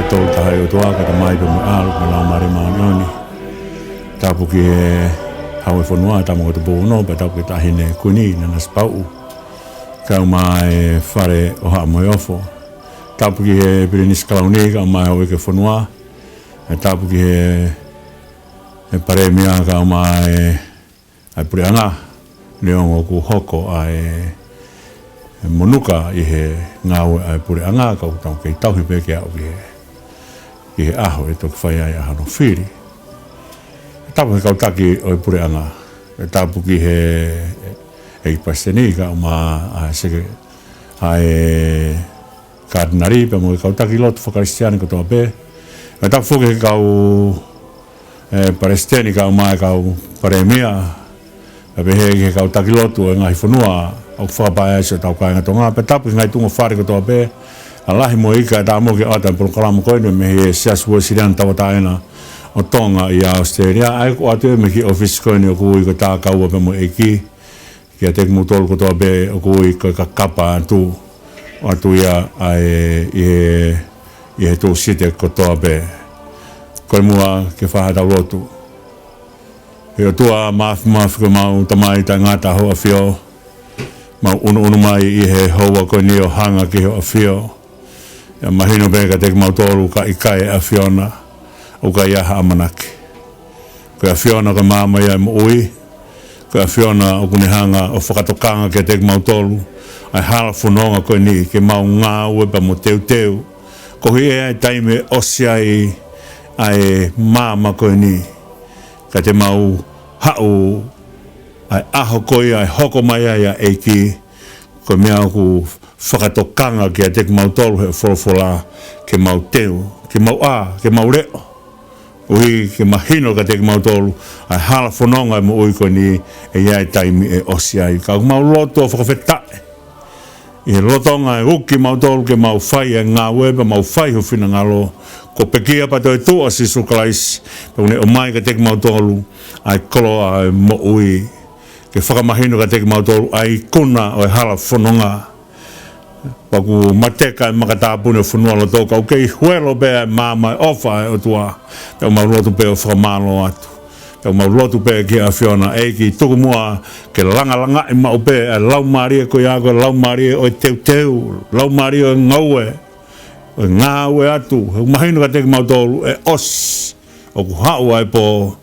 tol tahai o toa ka mai pe mo al ka la mari ma ni tapu ki Vahefonua tamu ko bo no pa tapu ta hine kuni na spau ka mai fare o ha mo ofo tapu ki prinis klauni ka mai o ke fonua tapu ki pare mia ka mai ai prianga leongo ku hoko ai monuka i he ngāwe ai prianga ka utau ke Tohi pe ke au i he aho e tok whai ai ahano whiri tapu he kautaki o i prianga tapu ki he paseni ka ma seke ai kardinari pe mo kautaki lot whakaristiani ko toa pe tapu fuke kau paresteni ka mai kau paremia pe he kau takilotu ngāhi whanua au whakapae so tau kāinga tonga pe tapu ngai tunga whare ko toa pe alahi mo ika ta mo ke ata polokalama koinu me he Siasi Uēsiliana tawataena o tonga i Aositelēlia ai ko atu me ki office koinu o kui ko tā kaua pe mo eki ki a tek mutolu ko toa pe o kui ko KAKAPA ATU o atu ia ai i he tū site ko toa pe koe mua ke whahatau lotu he o tua mafi ko mau tamai ta ngata hoa whio mau unu mai i he hoa ko ni o hanga ki ho whio ya mahino be ka tek mau tolu ka ikai a whiona o ka ia amanaki ko a whiona ka mama ia mo ui ko a whiona o kuni hanga o whakatokanga ke tek mau tolu ai hala whanonga ko ni ke mau ngā ue pa mo teu ko hi e taime osiai ai mama ko ni ka te mau hau ai aho koi ai hoko mai ai eiki ko mea ku whakatokanga ki a tek mau tolu he wholofola ke mau teu ke mau ke mau reo ui ke mahino ka tek mau tolu ai hala whanonga mo ui ko ni e iai taimi e osi ai ka mau loto whakawhetae i lotonga e uki mau tolu ke mau whai e ngā weba mau whai ho whina ngalo ko pekia pa toi tua si sukalais pa une o mai ka tek mau tolu ai kolo ai mo ui ke whakamahino ka tek mau tolu ai kuna o e hala whanonga pa ku mateka e makatāpune o whanua lo tōka o kei huelo bea māma e ofa e o tua pe o mau lotu pe o whakamalo atu pe o mau lotu pe ki a whiona e ki tuku mua ke langa i mau pe e lau maria ko iago lau maria o e teu lau maria o e ngaue o ngā ue atu mahino ka teki mau tolu e os o ku hau ai po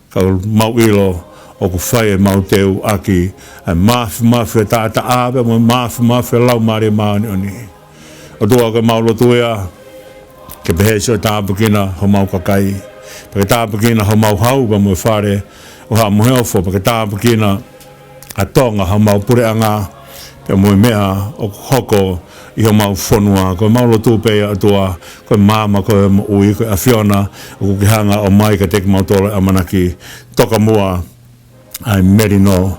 ka mau ilo o ku whai e mau teu aki e mafi e tāta awe mo mafi e lau mare maani oni o tua ka mau lotu ea ke pehesi o tāpukina ho mau kakai pake tāpukina ho mau hau pa mo e whare o ha muheofo pake tāpukina a tonga ho mau pureanga pe mo e mea o hoko i ho mau fonua ko mau lotu pe atua ko mama ko ui ko a whiona o ki hanga o mai ka tek mau tole amanaki toka mua ai merino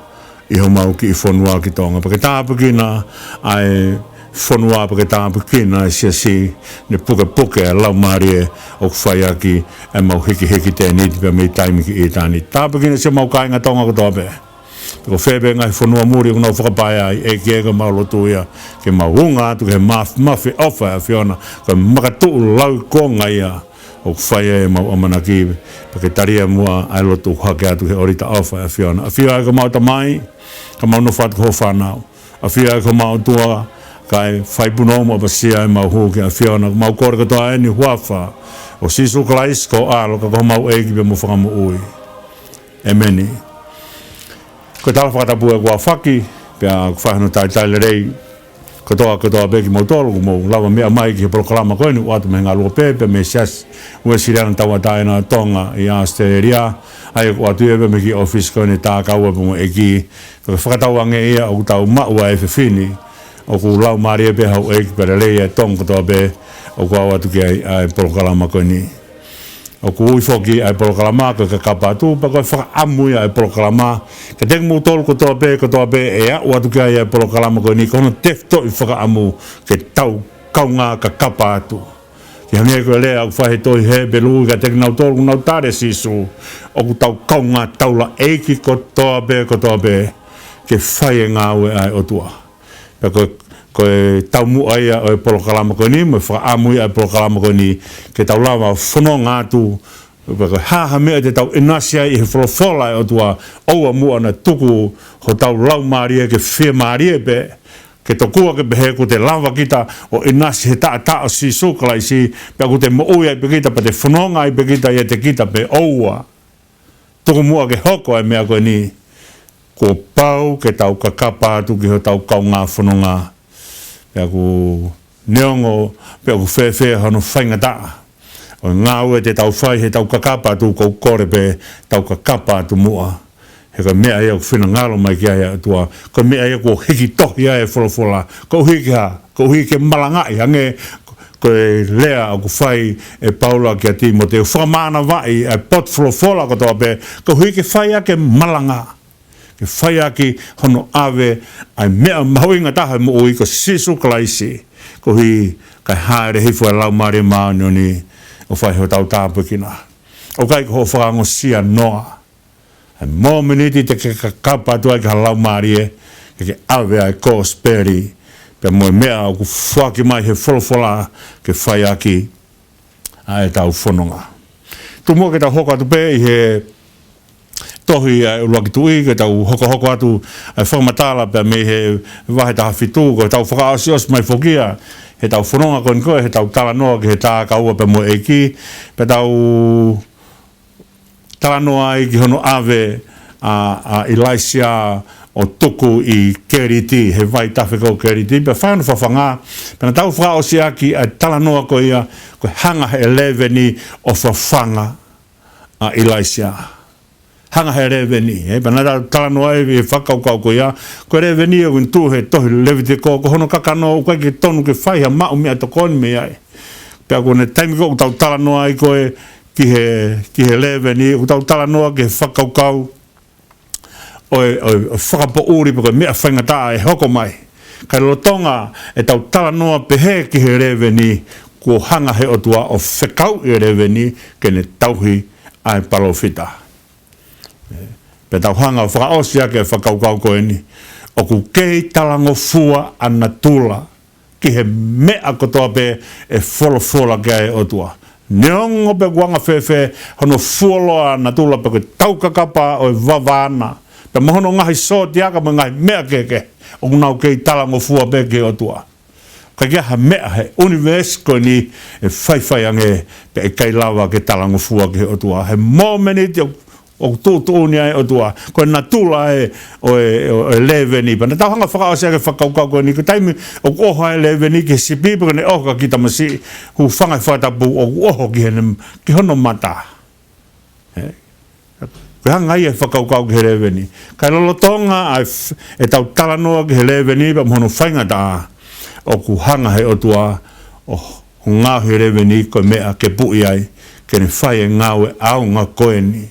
i ho mau ki fonua ki tonga pake tāpukina ai fonua pake tāpukina Siasi ne puke lau marie o whai aki e mau hiki te niti pe mei taimi ki i tāni tāpukina se mau kainga tonga ko tope ko febe ngai fonua muri no whakapae ai e ki ega mau lotu ia ke mau unga atu ke mafi ofa a whiona ko makatu lau konga ia o whaia e mau amanaki pa ke taria mua ai lotu hake atu ke orita ofa a whiona a whia e ko mau tamai ka mau no whatu ho whanau a whia e ko mau tua kai whaipuno mo pasia e mau huke a whiona mau kore katoa e ni huafa o sisu kalais ko alo ka ko mau eki pe mo whakamu ui e meni ko tala whakatapu e kua whaki pia whahano tai rei ko toa peki mau tolu mo lawa mea mai ki he polokalama koinu watu me ngā lua pepe me Siasi Uēsiliana tawataena tonga i Aositelēlia ai ko atu e me ki office koinu tā kaua pe mo eki whakatau ange ia o tau maua e whiwhini o ku lau maari e pe hau eki pere rei e tong ko toa pe o ku au atu ki ai polokalama koinu o ku ui whoki ai polokalama ko KAKAPA ATU pa koe whakaamu ia ai polokalama ka teki mu tolu ko toa pe e a ua tuki ai polokalama ko ni kono tefto i whakaamu ke tau kaunga KAKAPA ATU ki hange koe lea au whahe Tohi he belu ka teki nau tolu nau tare sisu o ku tau kaunga taula eiki ko toa pe ke whae ngā ue ai o tua pa koe ko tau mu ai o polokalama ko ni mo fa amu ai polokalama ko ni ke tau lava fono ngatu ko ha me te tau inasia I folofola o tua o mu ana tuku ho tau lau maria ke fe maria be ke tokua ke behe ko te lava kita o inasi he ta o si sukala si pe ko te mo ia pe kita pe te fononga I pe kita ia te kita pe oua tuku mua ke hoko ai mea ko ni ko pau ke tau kakapa atu ki ho tau kaunga fononga pe ko neongo pe ko fe hano whainga ta o ngāue te tau whai he tau kakapa atu ko kore pe tau kakapa atu mua he ka mea ia ko whina ngalo mai ki aia atua ko mea ia ko hiki tohi aia wholofola ko hiki malangai hange ko lea ko whai Paula ki a Timote whamana vai pot wholofola ko toa pe ko hiki whai ake malanga ke whai ake hono ave ai mea mahuinga taha mo ui ko sisu kalaisi ko hi kai haere hifu lau mare maano ni o whai ho tau tāpukina o kai ko ho whakango sia noa mo miniti te kakapa tu ai ka lau marie ke ave ai kosperi pe mo mea o ku whaki mai he wholofola ke whai aki ai tau whanonga tu mo ke tau hoko atu pe I he tohi ai uruaki tui ke tau hokohoko atu ai whamatala pe me he vahe taha fitu ko tau whakaosios mai whokia he tau whanonga koen koe he tau tala noa ke he tā kaua pe mo eiki pe tau tanoa I ki hono ave a Ilaisia o tuku I keriti he vai tafe ko keriti pe whanu whawhanga pena tau whao siaki a talanoa ko ia ko hanga he 11 o whawhanga a Ilaisia hanga he 11 pena tau talanoa e whakaukau ko ia ko 11 o intu he tohi levite ko hono kakano koe ki tonu ke whai ha mau mea to koni me ai pe ako ne taimi ko tau talanoa I koe ki he leve ni o tau tala noa ke whakaukau o whakapo uri pako mea whaingata e hoko mai kai lotonga e tau tala noa pehe ki he leve ni ko hanga he o tua o whekau I leve ni ke ne tauhi ai palofita pe tau hanga o whakaosia ke whakaukau koe ni o ku kei talango fua ana tula ki he mea kotoa pe e wholofola ke ai o tua neongo pe guanga fefe hono fuoloa na tula pe tau kakapa o vavana pe mohono ngahi so tiaka mo ngahi mea keke o nau kei talango fua pe ke o tua ka kia ha mea he univesko ni e whai ange pe e kei lawa ke talango fua ke o tua he momeniti o tūtūni ai o tua ko na tula o leveni pa na tau hanga whakaosia ke whakaukau ko ni ko taimi o oha e leveni ke si pipa ne oha ki tamasi hu whangai whatapu o oho ki hono mata ko hanga i e whakaukau ke leveni kai lolotonga e tau talanoa ke leveni pa mohono whaingata o ku hanga he o tua o ngāhi leveni ko mea ke pui ai ke ne whai e ngāwe au ngā koeni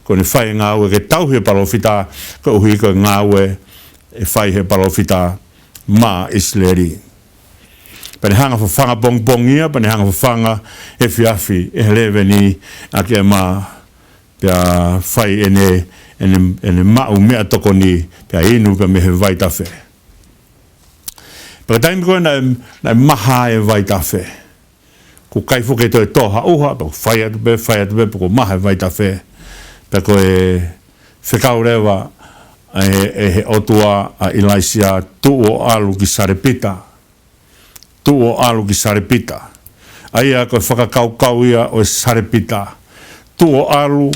ko ne whai ngāwe ke tau he palofita ko uhi ko ngāwe e whai he palofita ma isleri. Pane hanga whawhanga bong-bongia, pane hanga whawhanga e whiawhi e lewe ni a ke ma pia whai ene mau mea toko ni pia inu pia me he vaitawhe. Paka taimi koe nai maha e vaitawhe. Ko kaifu ke toi toha uha, pako whai atu be, pako maha e vaitawhe. Peko e whekau rewa e he otua a Ilaisia tu o alu ki sarepita. Tu o alu ki sarepita. Aia koe whakakaukau ia o sarepita. Tu o alu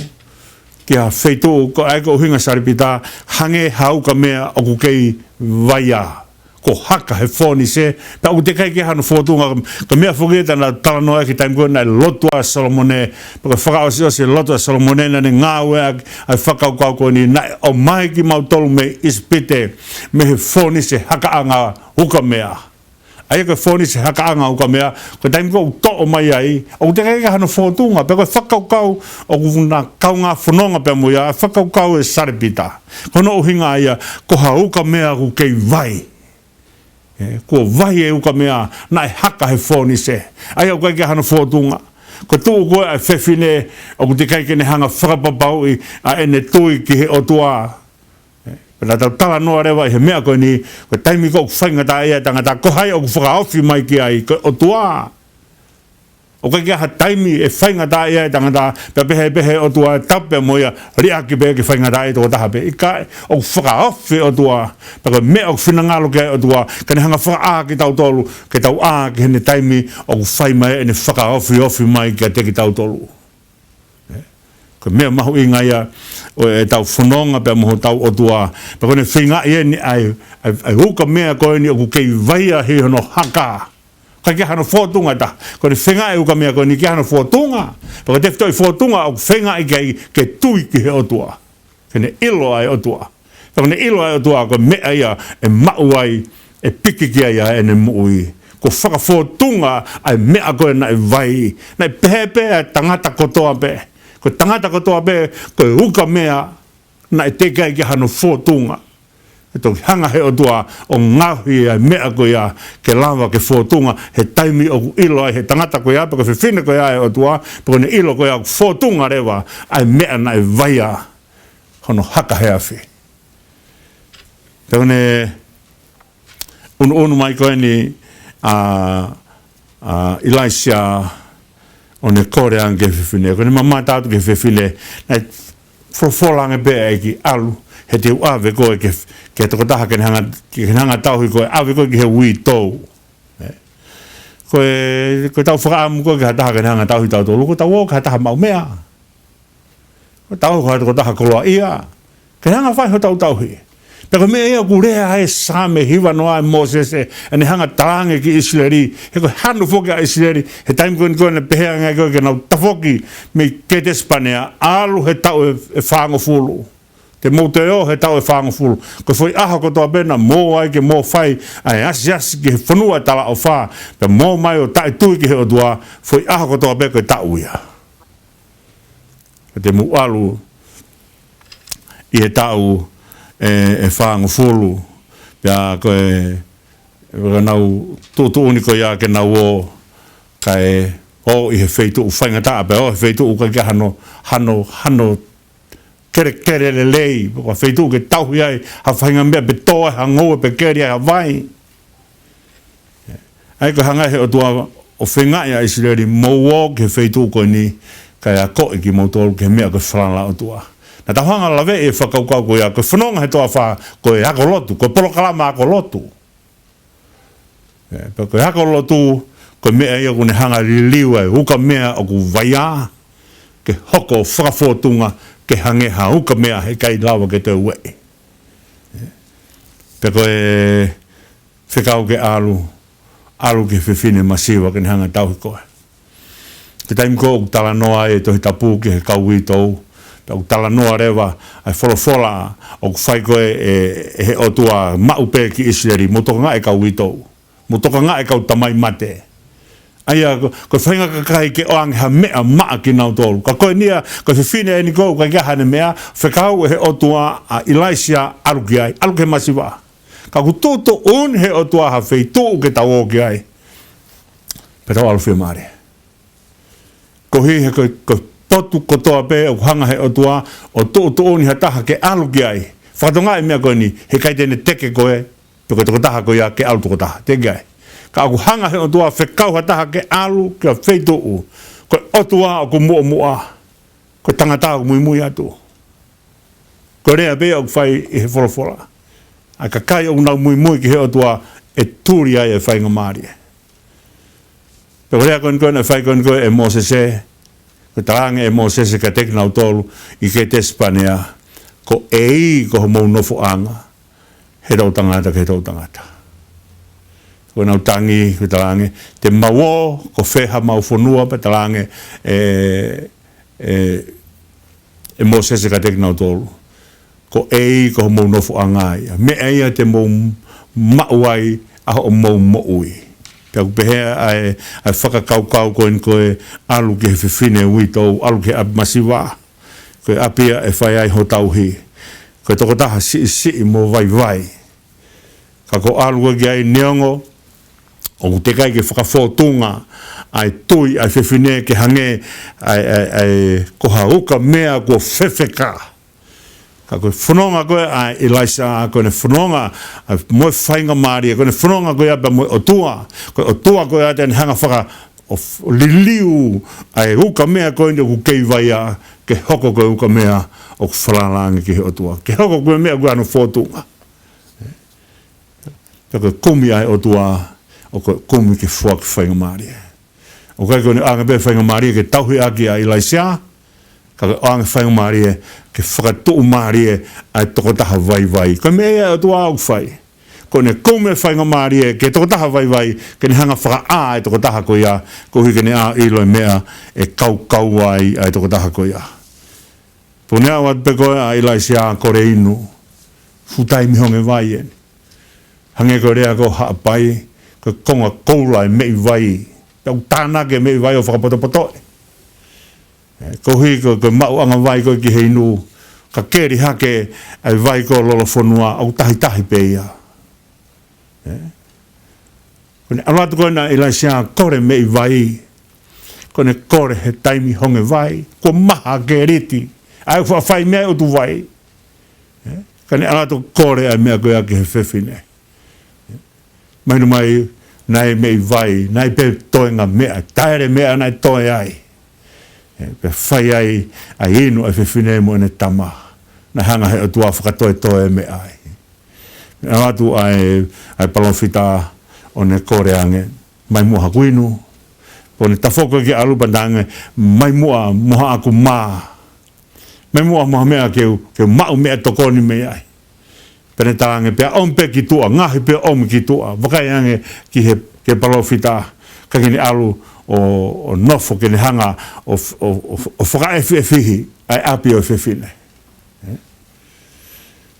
ki a wheitu ko aiko hinga sarepita hange hauka mea o kukei vaia. Ko haka he whoni se, pa u te kai ke hano whotunga, ka mea whogeta na talanoa ki taim koe na lotua Solomone, pa ka whakaosio se lotua Solomone na ne ngāwe ai whakaukau koe ni, na o mai ki mau tolu me ispite, me he whoni se haka anga uka mea. Ai ka whoni se haka anga uka mea, ka taim koe u to o mai ai, o te kai ke hano whotunga, pa ka whakaukau o kuna kaunga whanonga pe muia, whakaukau e sarepita. Kono uhinga ia, ko ha uka mea ku kei vai. Ko vai e uka mea na e haka he whoni se. Ai au kai ke hana whotunga. Ko tuu koe ai whewhine o ku te kai ke ne hanga whakapapau a ene tui ki he otua. na tala noa rewa he mea koe ni ko taimi ko whaingata ea tangata ko hai o whakaofi mai ki ai ko o tua o ka kia ha taimi e whaingata ea tangata pe pehe o tua tape moia ria ki pe ki whaingata ea toko taha pe i ka o whakaofi o tua pe ko mea o whinangalo ki o tua ka ne hanga whaka ki tau tolu ke tau ki hene taimi o whaimai e ne whakaofi mai ki a te ki tau tolu ko mea mahu i ngaia o e tau whanonga pe moho tau o tua pe kone whinga i ni ai huka mea koe ni o ku kei vaia he hono haka ka ki hano whotunga ta kone whinga i huka mea koe ni ki hano whotunga pe ko te i whotunga o whinga i ke tui ki he o tua kene ilo ai o tua pe kone ilo ai o tua ko mea ia e mau ai e piki ki ai e ne mui ko whaka whotunga ai mea koe na e vai na e pehe tangata kotoa pe ko tangata kotoa pe ko uka mea na e te kai ki hano whotunga e tō hanga he o tua o ngāhi ai mea ko ia ke lawa ke whotunga he taimi o ilo ai he tangata ko ia pe ko whiwhine ko ia e o tua pe ko ne ilo ko ia whotunga rewa ai mea na e vaia hono haka hea whi pe ko ne unu mai koe ni Ilaisia o ne kore an ke whiwhine ko ne mama tātu ke whiwhine na wholange pe e ki alu he te uawe koe ke toko taha ke hanga tauhi koe awe koe ki he ui tau koe tau whakaamu koe ke ha taha ke hanga tauhi tau tolu ko tau o ke ha taha mau mea ko tau ko ha toko taha koloa ia ke hanga whai ho tau tauhi Pero me ia ku rea hai same hiwa noa e Moses e ne hanga tarange ki Israeli. He ko hanu foki a Israeli. He taim koe ne pehea ngai koe ke nau tafoki me ke te Spanea. Alu he tau e whango fulu. Te moute o he tau e whango fulu. Ko foi aha ko toa bena mō ai ke mō whai. Ai asi ki he whanua tala o wha. Pe mō mai o tai tui ki he o dua. Foi aha ko toa bena koe tau ia. Te mu alu i he tau e whango fulu pia koe nau tūtu uniko ia ke nau o kai o i he wheitu u whaingata pe o he wheitu u kai hano kere le lei o wheitu ke tauhi ai ha whainga mea pe toa ha ngoa pe kere ai ha vai ai ko hanga he o tua o whinga ia Israeli mou ke wheitu koe ni kai a koe ki moutoru ke mea koe whalala o tua na tahanga lawe e whakaukau ko ia, ko whanonga he toa wha, ko e ako lotu, ko polokalama ako lotu. Ko e ako lotu, ko mea ia kune hanga liwa e uka mea o ku vaia, ke hoko whakafotunga, ke hangeha uka mea he kai lawa ke te ue. Ko e whekau ke alu ke whiwhine masiwa ke hanga tauhi koe. Ke taim ko tala noa e Tohitapu ke he kauwi tau, o tala noa rewa ai wholofola o whai koe he o tua maupe ki Israeli mo toka ngā e kau itou mo toka ngā e kau tamai mate aia ko whainga kakai ke oange ha mea maa ki nau tolu ka koe nia ko whiwhine e ni kou ka kia hane mea whekau he o tua a Ilaisia aluki ai aluki masiwa ka kutoto un he o tua ha wheitu ke tau o ki ai pe tau aluwhia maare ko hi he ko totu kotoa pe o hanga he o tua o tō ni ha taha ke alu ki ai. Whakatonga e mea koe ni he kai tene teke koe pe koe toko taha koe ia ke alu toko taha. Teke ai. Ka aku hanga he o tua whekau ha taha ke alu ke a wheitu u. Koe o tua o ku mua. Koe tangata o mui atu. Koe rea pe o whai i he wholofola. A ka kai o nau mui ki he o tua e tūri ai e whai ngamaari. Pe koe rea koe na whai koe e Moses e ko tarange e Moses ka tek nau tolu i ke te Spanea ko ei ko mou nofo anga he rau tangata ke rau tangata ko nau tangi ko tarange te mawo ko wheha mau whanua pa tarange e Moses ka tek nau tolu ko ei ko mou nofo anga ia me eia te mou mauai a o mou moui Pea kupehea ai whakakaukau koe alu ke he whiwhine ui tau, alu ke api masiwa. Koe apia e whai ai ho tauhi. Koe toko taha si mo vai. Ka ko alu koe ki ai neongo, o ku te kai ke whakawhotunga, ai tui, ai whiwhine ke hange, ai koha uka mea kua whewheka. Ko whanonga koe a Ilaisa ko ne whanonga mo whainga Māori ko ne whanonga koe apa mo otua koe a tēne hanga whaka o liliu ai uka mea koe ni ku kei vaia ke hoko koe uka mea o whalalangi ki he otua ke hoko koe mea koe anu whotunga koe kumi ai otua o koe kumi ke whua ki whainga Māori o koe koe ni anga pe whainga Māori ke tauhi aki a Ilaisa ka anga whainga Māori ke whakatuu Māori ai tokotaha vai koe mea otua au whai ko ne kome whainga Māori ke tokotaha vai ke ne hanga whaka ai tokotaha ko ia ko hui ke ne a ilo e mea e kau ai tokotaha ko ia po nea wat pe koe a Ilaisa kore inu futai mihonge vai en hange ko rea ko haapai ko konga koula e mei vai tau tānake mei vai o whakapotopotoe ko hui ko mau anga vai ko ki he inu ka keri hake ai vai ko lolo fonua au tahi pe ia kone alatu koe na Ilaisa kore mei vai kone kore he taimi honge vai ko maha ke riti ai whai mea utu vai kone alatu kore ai mea koe ake he whewhine mainu mai nai mei vai nai pe toenga mea taere mea nai toe ai pe whai ai inu ai whewhine mo ene tama na hanga he otua whakatoe toe mea ai alatu ai palofita o ne kore ange mai mua hakuinu po ne tafoko ki alupa dange mai mua moha aku mai mua moha mea ke mau mea tokoni mea ai pene talange pea ompe ki tua ngaahi pea omi ki tua wakai ange ki he ke palofita ka kini alu o nofo kene hanga o whaka efihi ai api o efifine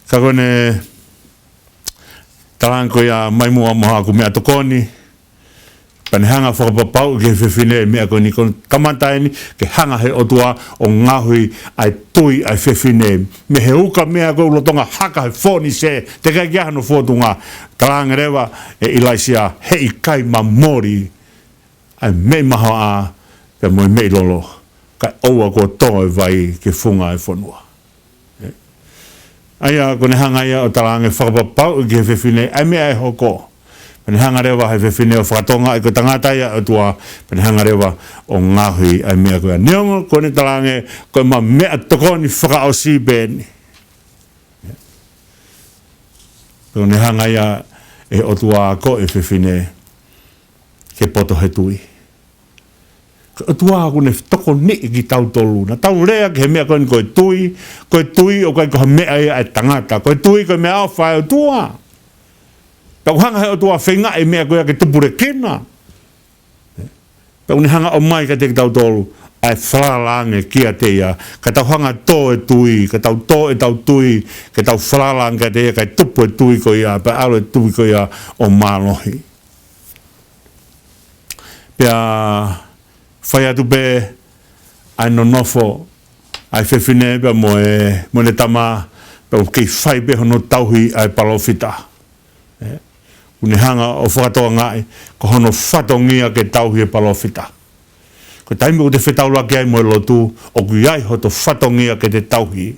ka kone talanko ia mai mua moha aku mea tokoni pane hanga whakapapau ke whewhine mea ko ni kon kamata ni ke hanga he otua o ngāhui ai tui ai whewhine me he uka mea ko ulotonga haka he whoni se te kai kia hano whotunga talanga rewa e Ilaisa hei kai mamori ai mei maha a pe moi mei lolo kai oua ko toe vai ke whunga e whanua aia ko ne hanga ia o talanga whakapapau ke whewhine ai mea e hoko pane hanga rewa he whewhine o whakatonga i ko tangata ia o tua pane hanga rewa o ngāhui ai mea koe neongo ko ne talanga ko ma mea tokoni whakaosi bēni ko ne hanga ia e o tua ko e whewhine ke poto he tui o tua ko ne toko ni ki tau tolu na tau rea ke he mea koe koe tui o koe koe mea ia e tangata koe tui koe mea au whae o tua tau hanga he o tua whenga e mea koe ke tupure kena tau ni hanga o mai ka te tau tolu ai whalalange kia te ia ka tau hanga tō e tui ka tau tō e tau tui ka tau whalalange ka te ia ka tupu e tui ko ia pa alo e tui ko ia o mālohi pia whai atu pe ai no nofo ai whewhine pe mo ne tama pe o kei whai pe hono tauhi ai palofita une hanga o whakatoa ngai ko hono whatongia ke tauhi e palofita ko taimi o te whetaula ke ai mo e lotu o kui ai ho to whatongia ke te tauhi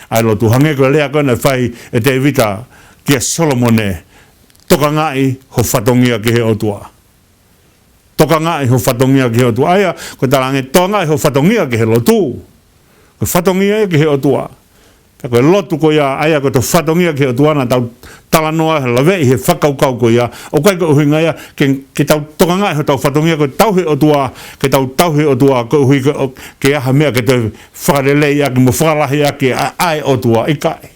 ai lotu hange ko lea kona whai e te evita kia Solomone toka ngai ho whatongia ke he otua toka ngai ho whatongia ke he otua aia ko talange toka ngai ho whatongia ke he lotu ko whatongia ke he otua ka koe lotu ko ia aia ko to whatongia ke he otua na tau talanoa he lawe he whakaukau ko ia o kai ko uhinga ia ke tau toka ngai ho tau whatongia ko tau he otua ke tau he otua ko uhi ke aha mea ke te whakarele ia ke mo whakalahi ia ke ai otua i kai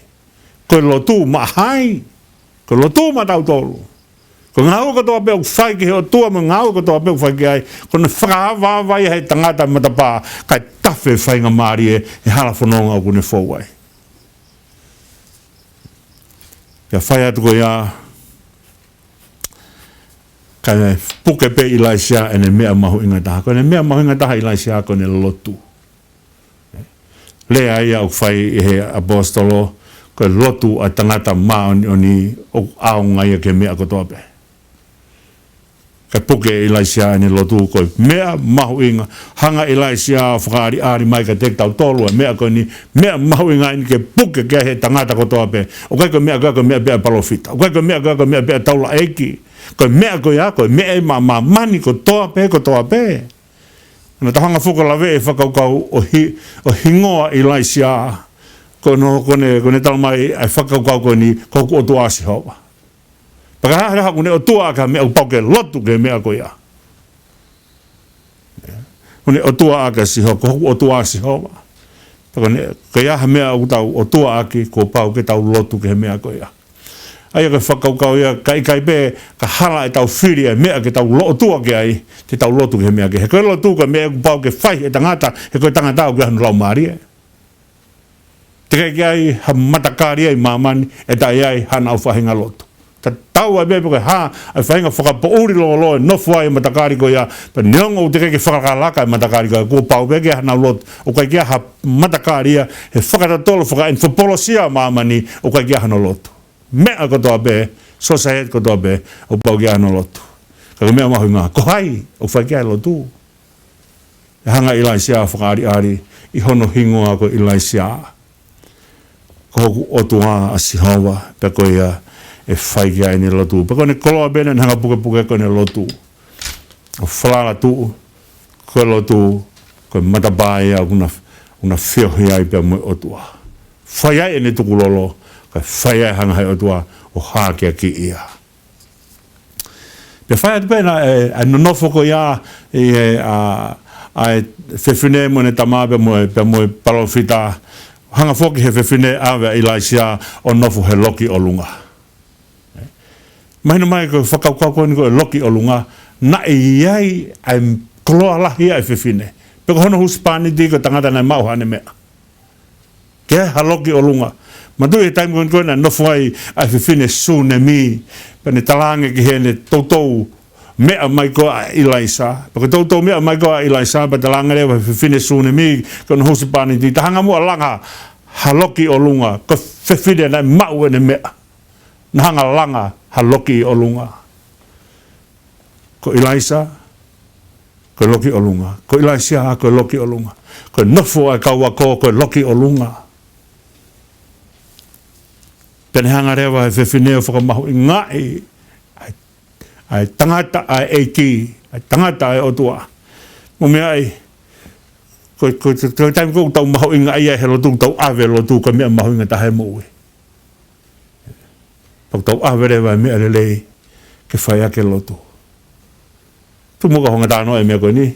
ko lotu ma hai ko lotu ma tau tolu ko ngau ko toa pe whai ke he otua ma ngau ko toa pe whai ke ai ko na whakahawa vai hei tangata matapa kai tawhe whainga Māori e hala whanonga o kune whauai kia whai atu ko ia kai puke pe Ilaisa e ne mea mahu inga taha ko ne mea mahu inga taha Ilaisa ko ne lotu lea ia o whai he apostolo ko lotu a tangata maa oni o aonga ia ke mea ko toa pe ka puke ilaisia ni lotu ko mea mahuinga hanga ilaisia whakaari ari mai ka tek tau tolu mea ko ni mea mahuinga ni ke puke ke he tangata ko toa pe o kai ko mea bea palofita o kai ko mea bea taula eki ko mea ko ya ko mea mani ko toa pe na tahanga fuko la ve whakaukau o hingoa ilaisia ko ne talmai ai whakaukau ko ni koku o tuasi hoa Pagahara ko ne o tua ka me o pauke lotu ke mea ko ia. Ko ne o tua aka si ho ko o tua si ho. Ko ne ke ia mea o tau o tua aki ko pauke tau lotu ke mea ko ia. Ai ka whakaukau ia kai pe ka hala e tau whiri e mea ke tau lo tua ke ai te tau lotu ke mea ke. He koe lotu ka mea ko pauke whai e tangata he koe tangata o ke hanu lau maari e. Te kai ai ha matakari ai mamani e tai ai hana au whahinga lotu. Tau a bebe ha ai fainga whakapouri lo no fuai matakari ko ia pa niongo te ke whakalaka matakari ko pau bege na lot o kai kia ha matakari he whakatatolo whaka en fopolosia mamani o kai kia no lot me a ko to be so sai ko to be o pau kia no lot ka me ma hunga ko hai o fa kia lo tu hanga ilaisia whakari ari I hono hingoa ko ilaisia ko o tua asihawa pe ko ia e whai kia ni lotu. Pako ne koloa bene hanga puke ko ne lotu. O whalala tu, ko lotu, ko matabai a una whiohi ai pia moe otua. Whai ai ne tuku lolo, ko whai ai hanga hai otua o hākia ki ia. Pia whai atu pēna e nonofo ko ia a whewhine mo ne tamā pia moe palofita. Hanga whoki he whewhine awe ilaisia o nofu he loki o lunga. Mahina mai ko whakaukau ni ko loki o lunga na iai ai koloa lahi ai whewhine. Peko hono huspani di ko tangata nai mauhane mea. Ke ha loki o lunga. Ma tui e taimi ko na nofu ai whewhine sune mi. Pane talange ki hene tautou mea mai ko a ilaisa. Peko tautou mea mai ko a ilaisa pa talange rewa whewhine sune mi ko no huspani di. Tahanga mua langa ha loki o lunga ko whewhine nai mau ene mea. Na hanga langa ha loki o lunga. Ko ilaisa, ko loki o lunga. Ko ilaisia, ko loki o lunga. Ko nofo ai kaua ko loki o lunga. Pene hanga rewa he whewhineo whakamahu I ngaahi. Ai tangata ai eiki. Ai tangata ai otua. Mo mea ai. Ko taimi ko tau mahu I ngaahi ai he lotu tau awe lotu ka mea mahu inga tahe moui. Pau tau awere vai mea lelei ke whai ake lotu. Tu muka honga tāno e mea koe ni.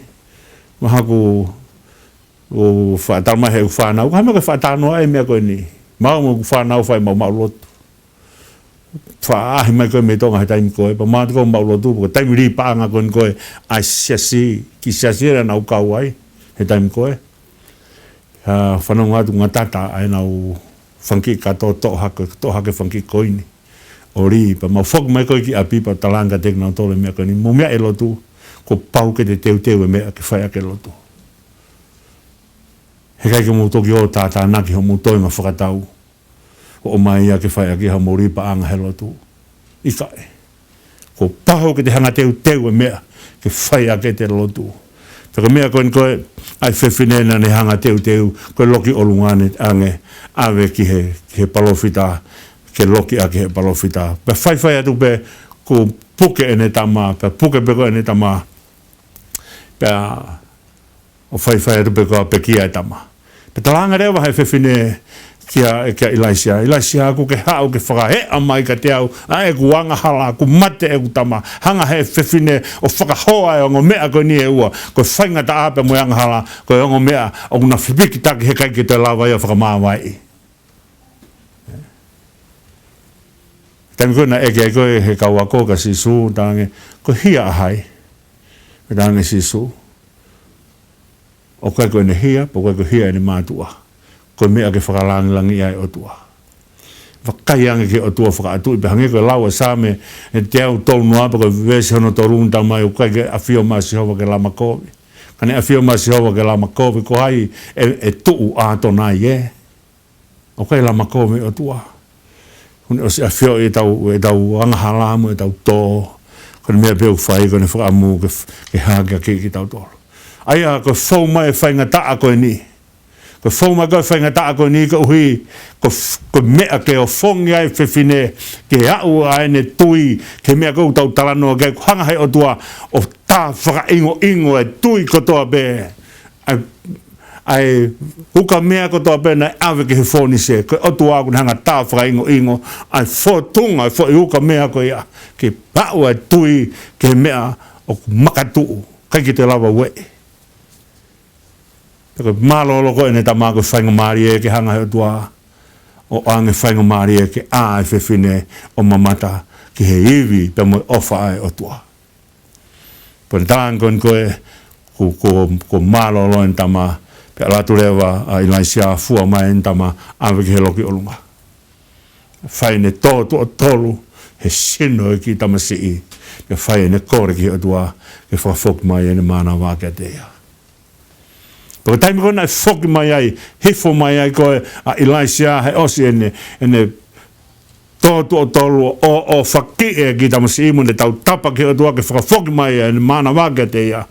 Mahaku o whaatalma he u whanau. Ka mea ke whaatano e mea koe ni. Mau mo whanau whai mau lotu. Whaahi mai koe me tonga he taimi koe. Pa maa tuko mau lotu. Pako taimi ripa anga koe koe. Ai siasi. Ki siasi era nau kau ai. He taimi koe. Whanau ngatu ngatata ai nau whanki ka to hake whanki koini. Ori pa mau fok mai koe ki api pa talanga tekna tole mea koe ni mo mea e lotu ko pau ke te teu e mea ke whai ake lotu. He kai ke mo toki o tātā naki ho mo toi ma whakatau o mai ia ke whai ake ha mo ripa anga he lotu. I kai. Ko pau ke te hanga teu e mea ke whai ake te lotu. Tako mea koe ai whewhinena ne hanga teu koe loki o lungane ange awe ki he palofita ke loki ake he palofita. Pe whai atu pe ko puke ene tama, pe puke peko ene tama. Pe o whai atu pe ko pe kia e tama. Pe talanga rewa hei whewhine kia ilaisia. Ilaisia ku ke hao ke whakahe amai ka te au. A e ku anga hala, ku mate e ku tama. Hanga hei whewhine o whakahoa e ongo mea koe ni e ua. Koe whainga ta ape mo anga hala, koe ongo mea o kuna whipiki taki he kai ki te lawa ia whakamāwai. Taimi koe na eke koe he kaua ko ka sisu, tange ko hia ahai. Tange sisu. O koe koe ne hia, po koe koe hia ene mātua. Koe mea ke whakalangilangi ai o tua. Whakai ange ke o tua whakaatu. Ipe hange koe laua sāme e te au tonu apa koe vesi hono tō runta mai o koe ke awhio masi hova ke lama kovi. Kane awhio masi hova ke lama kovi ko hai e tuu āto nai e. O koe lama kovi o tua. Hune o si a whio e tau angahalamu e tau tō. Kon mea peu whai kone whaamu ke hāga ki tau tolo. Aia ko whau mai whainga taa koe ni. Ko whau mai koe whainga taa koe ni ka uhi ko mea ke o whongi ai whiwhine ke au ai ne tui ke mea kou tau talanoa ke hanga hei o tua o tā whaka ingo e tui kotoa be. Ai huka mea kotoa be na awe ke he whoni se ko o tua kuna hanga tā whaka ingo ai whotunga ai who huka mea koe ia ke pau ai tui ke mea o makatu kai ki te lawa we. Ko malolo ko ene tama ko whainga maari e ke hanga heo tua o ange whainga maari e ke a e whiwhine o mamata ki he iwi pe mo ofa ai o tua. Pone tāng kon koe ko malolo ene tama pe alatu rewa a ilaisia fua mai ene tama awe ki he loki olunga. Whaine tolu he sino e ki tama si I pe whaine kore ki o tua ke whafok mai ene mana wāke te ia. Porque taimi kona e whoki mai ai, hifo mai ai koe a ilaisia he osi ene tōtu o tolu o whaki e ki tamasi imu ne tau tapa ki o tua ke whakafoki mai ai ene mana wāke te ia.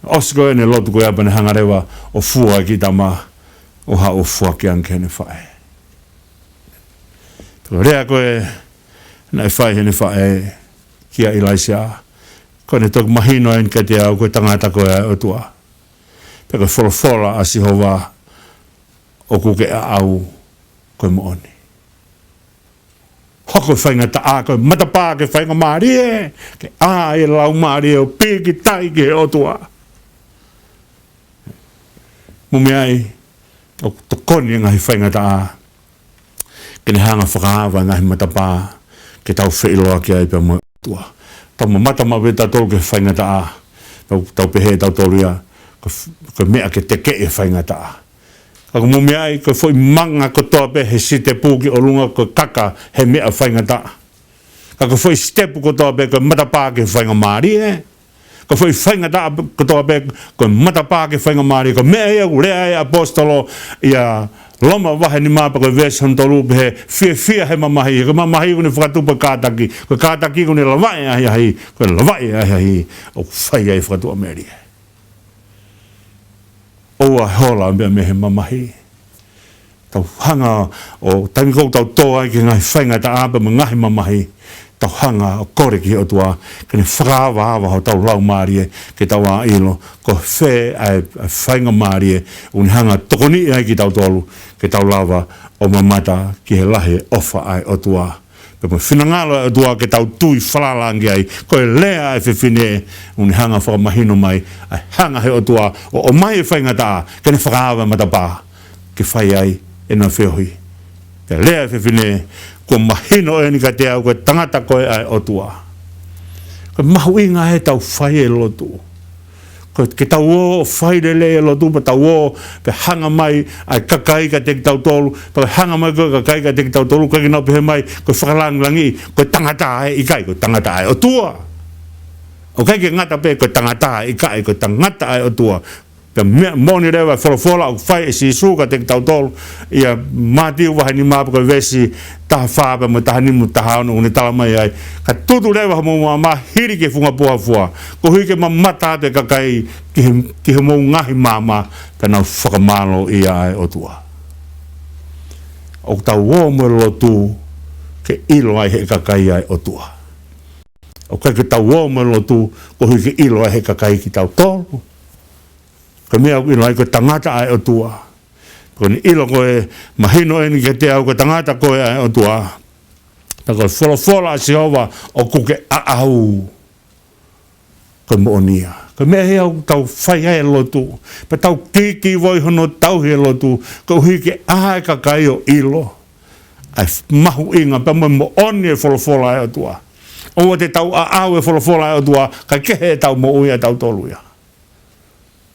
Osi koe ene lotu koe apane hangarewa o fua ki tama o ha o fua ki anke ene whae. Pero rea koe na e whae ene whae ki a ilaisia. Koe ne toku mahino en ka te au koe tangata koe ai o tua. Peka wholofola a Sihova o kuke a au koe mooni. Hoko whainga ta a koe matapā ke whainga maari e, ke a e lau maari e o piki tai ke o tua. Mumi ai, o tokoni ngahi whainga ta a, ke ne hanga whakaawa ngahi matapā ke tau whiloa ki ai pe mo tua. Tau mamata mawe ta tolu ke whainga ta a, tau pehe tau tolu ia, ko mea ke te ke e whainga taa. Ako mumi ai, ko foi manga ko toa pe he site pūki o lunga ko kaka he mea whainga taa. Ko foi stepu ko toa pe ko matapā ke whainga maari e. Ko foi whainga taa ko toa pe ko matapā ke whainga maari. Ko mea ia urea e apostolo ia loma vahe ni māpa ko vesan tolu pe he fia he mamahi. Ko mamahi kune whakatupa kātaki. Ko kātaki kune lawai ahi ahi. Ko lawai ahi ahi. O whai ai whakatu Ameria. Oa hola mea me he mamahi. Tau hanga o taimi kou tau toa ki ngahi whainga ta āpa me ngahi mamahi. Tau hanga o kore ki o tua kene whakaawa awa ho tau lau maari e ke tau a ilo ko whē ai whainga maari e uni hanga tokoni ai ki tau tolu ke tau lawa o mamata ki he lahe ofa ai o tua. Pe whinangalo o tua ke tau tui whalalangi ai, koe lea e whiwhine, uni hanga whakamahino mai, ai hanga he o tua, o mai e whainga taa, kene whakaawa matapā, ke whai ai e na whiohi. Pe lea e whiwhine, ko mahino e ni ka te au, koe tangata koe ai o tua. Koe mahu inga he tau whai e lotu. Ke tau o whaire le e lotu, pa tau o pe hanga mai ai kakai ka te ki tau tolu, pa hanga mai koe kakai ka te ki tau tolu, koe ki nau pehe mai, koe whakalangi, koe tangata ai i kai, koe tangata ai o tua. O kai ke ngata pe, koe tangata ai i kai, koe tangata ai o tua. Pe moni rewa wholofola o whai e si suka te ki tau tolu, ia mātiu wahi ni māpa koe vesi, taha whāpa mo taha nimu taha ono une tala mai ai. Ka tutu rewa mo ma hiri ke funga puha fua. Ko hui ke mamata te kakai ki he mo ngahi mama ka nau whakamalo ia ai o tua. O tau o mo lotu ke ilo ai he kakai ai o tua. O kai ke tau o mo lotu ko hui ke ilo ai he kakai ki tau tolu. Ka mea ilo ai ko tangata ai o tua. Ko ni ilo koe mahino e ni ke te au ko tangata koe ai o tua. Ta koe wholofola a Sihova o kuke aau. Koe moonia. Koe mea he au tau whai ai lotu. Pa tau kiki voi hono tau he lotu. Ko hui ke aai kakai o ilo. Ai mahu inga pa mo oni e wholofola ai o tua. O te tau aau e wholofola ai o tua. Kai kehe tau mo ui a tau toluia.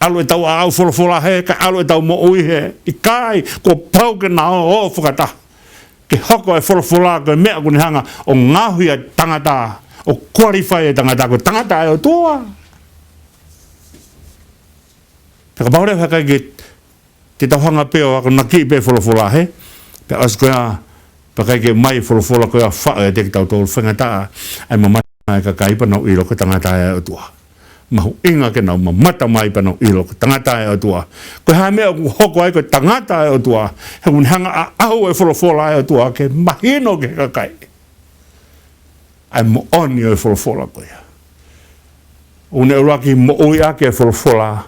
Alu e tau au wholofola he, ka alu e tau mo ui he. I kai, ko pau ke na o whakata. Ke hoko e wholofola koe mea kune hanga o ngāhi a tangata, o qualify e tangata, ko tangata e o tua. Peka maure haka ke te tau hanga peo ako naki pe wholofola he. Pe as koea, peka ke mai wholofola koea whae te ki tau tolu whangata, ai mamata. ai kakai pa no ilo ko tangata e tua mahu inga ke na mata mai pa no ilo ko tangata e tua ko ha me ko hoko ai ko tangata e tua he un hanga au e fola e tua ke mahino ke kakai ai mo oni e fola ko ya un e raki mo oi ake fola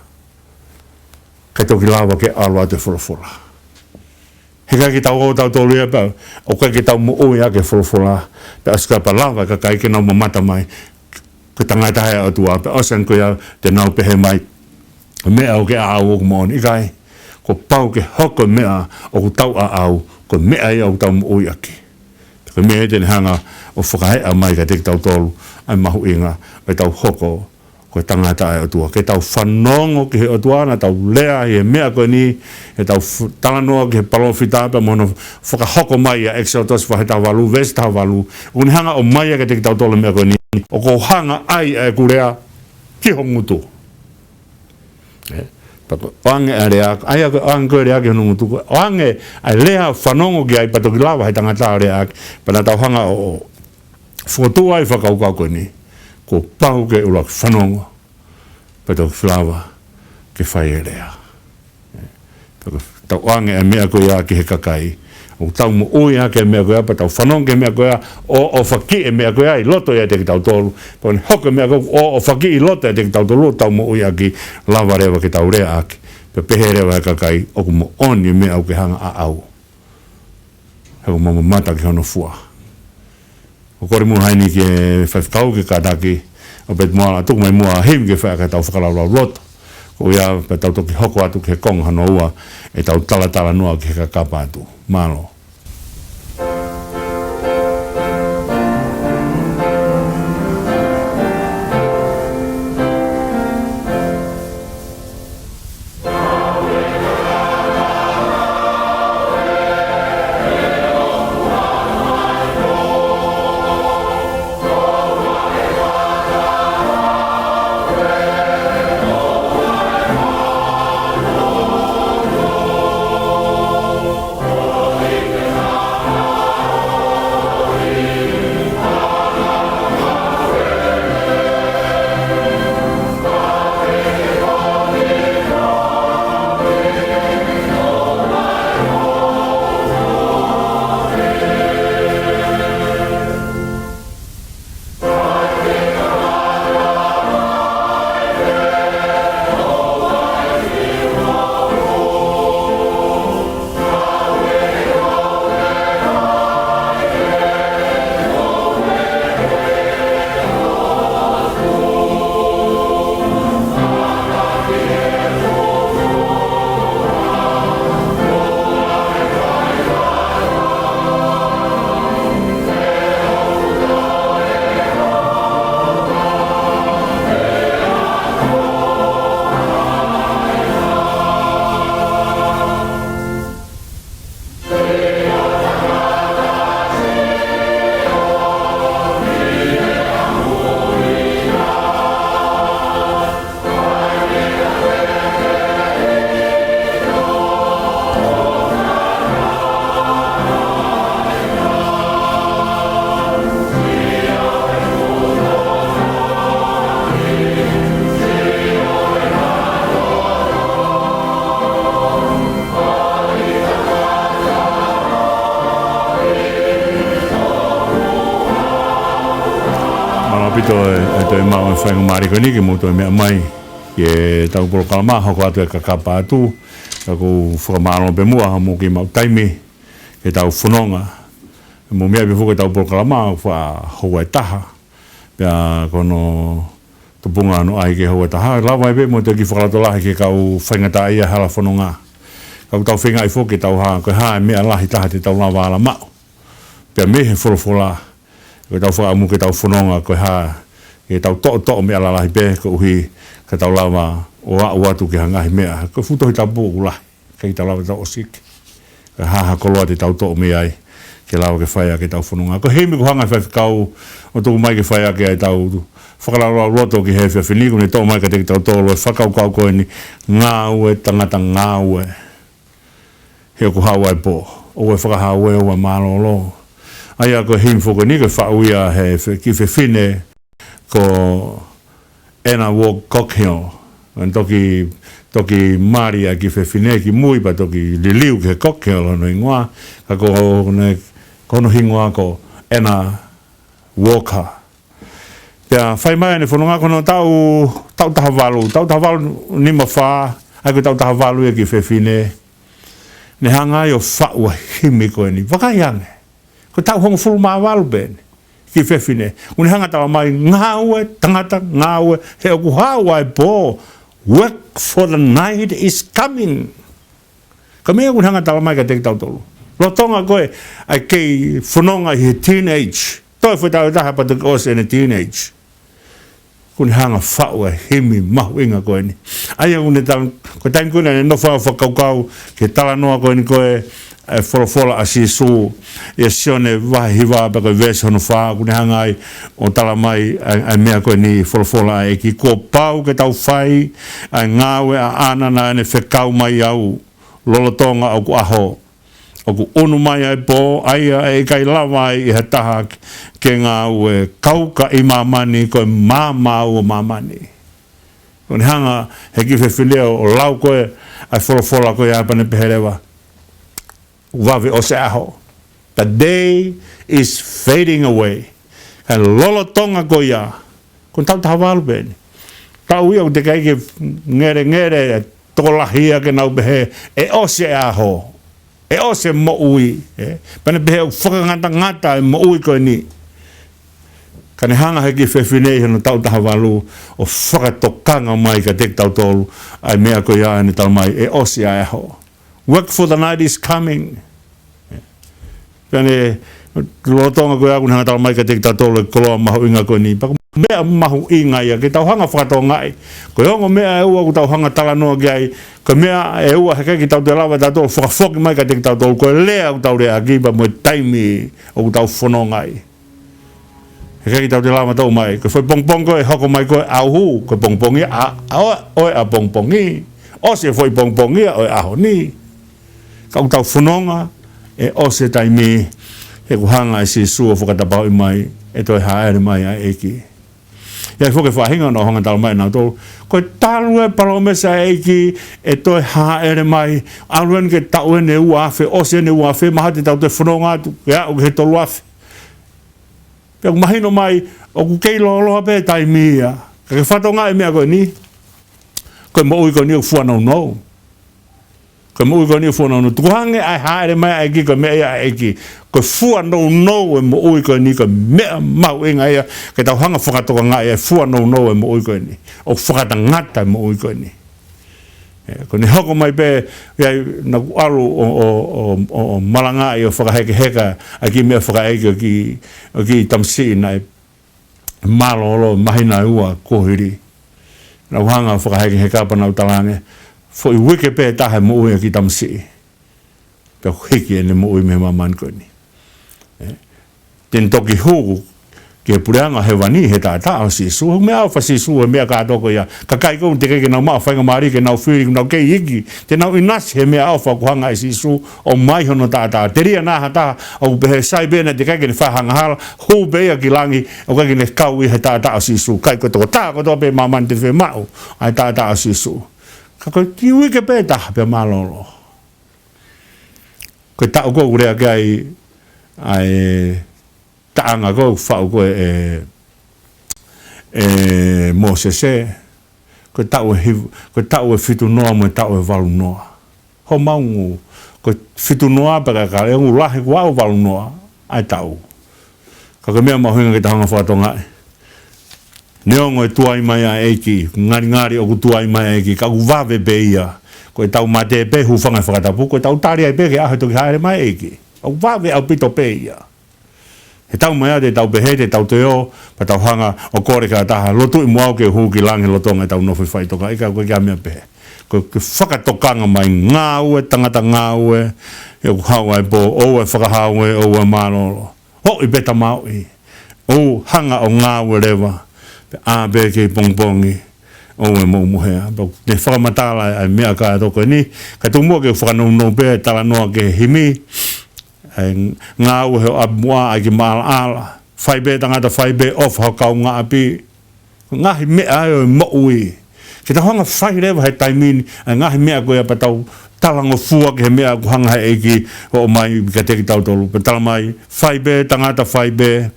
ke toki lava ke alwa te fola heka ki tau o tau tolu e pa o ka ki tau mo oi ake fola pe aska pa lava kakai ke na mata mai ko tangata e atua pe osan ko ya te nau pehe mai mea o ke au o mon ikai ko pau ke hoko mea o ko tau au ko mea ia o tau mo oi ake ko mea te hanga o whakahe a mai ka te tau tolu ai mahu inga e tau hoko ko tangata e atua ke tau whanongo ke he atua na tau lea he mea ko ni he tau talanoa ke he palofita pa mono whakahoko mai a exotos whahe tau walu ves tau walu un hanga o mai ka te tau tolu mea ko ni o ko hanga ai e kurea ki hongutu pako ange area ai ko ange area ki hongutu ange ai lea whanongo ki ai patoki lava he tangata area pana tau hanga o fotu ai whakaukau ko ni ko pau ke ula whanongo patoki lava ke whai area tau ange e mea ko ia ki he kakai o tau mo oi ake mea koea pa tau whanong ke mea koea o whaki e mea koea i loto ia te ki tau tolu pone hoko mea koea o whaki i loto ia te ki tau tolu tau mo oi ake lava rewa ke tau rea ake pe pehe rewa he kakai o ko mo oni mea au ke hanga a au he ko mama mata ki hono fua o kore mua haini ke whaifkau ke kataki o pet mua tuku mai mua him ke whaaka tau whakalau loto ko ia pe tau toki hoko atu ke kong hano ua e tau tala noa ke KAKAPA ATU malo pito e te mau e whainga mariko ni ki moto e mea mai e tau polokalama hoko atu e KAKAPA ATU taku whakamaro pe mua ha mo ki mau taimi ke tau whanonga mo mea pe fuka tau polokalama wha hoa e taha pia kono tupunga no ai ke hoa e taha lawa e pe mo te ki whakalato lahi ke kau whainga ta ia hala whanonga kau tau whinga i fuki tau ha koe ha e mea lahi taha te tau lawa ala mao pia me he wholofola ke tau whaamu ke tau whanonga koe ha ke tau to'o mea la lahi pe ko uhi ke tau lawa o a uatu ke hangahi mea ko Ako Tohitapu ulahi ke tau lawa tau osiki ke haha koloa te tau to'o mea ai ke lawa ke whaia ke tau whanonga ko heimi ko hangai whaifkau o tuku mai ke whaia ke ai tau whakalaroa roto ki he whiawhiniku ni tō mai ka te ki tau tōlo e whakau kau koe ni ngā ue tangata ngā ue heo ko hawa e po o e whakahawe o e mālolo ai a koe him whoko ni ke whauia he ki whiwhine ko ena wo kokhio an toki Maria ki fefine ki mui pa toki liliu ke kokhio no ingoa ka ko ne kono hingoa ko ena woka pea fai mai ne fononga kono tau tahavalu ni mafa ai ko tau tahavalu ki fefine ne hanga yo fa'ua himi ko ni vakaiange ko tau hongo fulu mawal ben ki fefine un hanga tala mai ngawe tangata ngawe he ku hawa po work for the night is coming kame un hanga tala mai ka tek tau tolu lo tonga koe ai kei fononga he teenage toi foi tau taha pa te kose ne teenage kun hanga fa'ua himi mahuinga koe ni ai un tau ko tain kuna ne no fa kaukau ke tala noa koe ni koe fola asisu e sione vahiva ba ko veso no fa kun hanga ai o tala mai ai mea koe ni fola e ki ko pau ke tau fai ai ngawe a ana na ne fekau mai au lolotonga au ku aho o ku onu mai ai po ai e kai lava ai he taha ke ngā ue kauka i mamani koe mama o mamani kun hanga he ki fefileo o lau koe ai fola koe ai pane peherewa Vave o se aho. The day is fading away. And lolo tonga ko ia. Kun tau tahawalu bene. Tau ia o te kai ke ngere tolahia ke nau behe. E o se aho. E o se mo ui. Pane behe o whakangata e mo ui koe ni. Kane hanga heki whewhinei hana tau tahawalu o whakatokanga mai ka tek tau tolu. Ai mea ko ia ni tau mai. E o se aho. Work for the night is coming. Kane lotonga ko aku hanga tala mai ka tek tatolo koloa mahu inga ko ni. Pako mea mahu inga ia ke tau hanga whakatonga ai. Ko hongo mea e ua ku tau hanga tala noa ki ai. Ko mea e ua heke ki tau te lawa tatolo whakafoki mai ka tek tatolo. Ko lea ku tau rea kipa mo taimi o ku tau whanonga ai. Heke ki tau te lawa tau mai. Ko whai pongpong ko e hoko mai ko e auhu. Ko pongpongi a oe a pongpongi. O se whai pongpongi a oe aho ni. Kau tau whanonga. E o se taimi he ku hanga e si sua whakatapau i mai e toi haere mai a eki. Ia whoke whahinga no hanga tala mai nā tō. Koe talu e palomesa eki e toi haere mai aluen ke tau e ne uafe, o se ne uafe, maha te tau te whanonga atu, ia o ke he tolu afe. Pia ku mahino mai o ku keilo aloha pe taimi ia. Ka ke whatonga e mea koe ni. Koe mo ui koe ni o whanau nou. Ko mo ui ni fo no tuhange ai haere mai ai ki ko me ai ki ko fu no e mo ui ko ni ko me mau inga ia ke tau hanga whakatoka ngai e fu no e mo ui ko ni o whakata ngata mo ui ko ni ko ni hoko mai pe ia na alu o malanga i o whakaheke heka a ki mea whakaeke ki tamsi nai malolo mahina ua kohiri na hanga whakaheke heka pa na utalange fo i wike pe tahe mo ui ki tamsi. Pea hiki ene mo ui me maman ko ni. Ten toki hu ke pureanga he wani he tā o si su. Mea au fa si su e mea kātoko ia. Ka kai kou te keke nau maa whainga maari ke nau whiri nau kei iki. Te nau inasi he mea au fa kuhanga e si su o mai hono tā. Te ria nāha tā au behe sai bena te keke ni whahanga hala. Hu bea ki langi o keke ni kau i he tā o si su. Kai koto tā koto pe maman te whi mau. Ai tā o si su. Ko ki wike pe taha pe malolo. Ko tau ko urea kai ai taanga ko whau ko Mosese. Ko tau e fitu noa mo tau e walu noa. Ho maungu. Ko fitu noa paka ka e ngu lahi kua o walu noa. Ai tau. Ka mea mahuinga ki tahanga whatonga e. Neongo e tuai mai a eki, ngari o ku tuai mai a eki, ka ku vave pe ia. Ko e tau mate pe hu whangai whakatapu, ko e tau tari ai pe ke ahe toki haere mai eki. O vave au pito pe ia. He tau mai a te tau pehe, te tau te o, pa tau hanga o kore ka taha, lotu i muau ke hu ki langi lotonga e tau nofi whai toka, ika koe kia mea pehe. Ko ke whakatokanga mai ngā ue, tangata ngā ue, e ku haua e po, o e whakahaue, o e mālolo. Ho i beta mau i. O hanga o ngā ue rewa. A be ke pongpongi o e mo muhea te whakamatala ai mea ka toko ni ka tu mo ke whanau no be tala noa ke himi ngā uhe o abua ai ki maala ala whai be tangata whai be off hokau ngā api ngaahi mea ai mo ui ke ta hanga fai lewa he taimini ngaahi mea koe pa tau talango fua ke mea ko hanga he eki o mai ka teki tau tolu pe tala mai fai be tangata fai be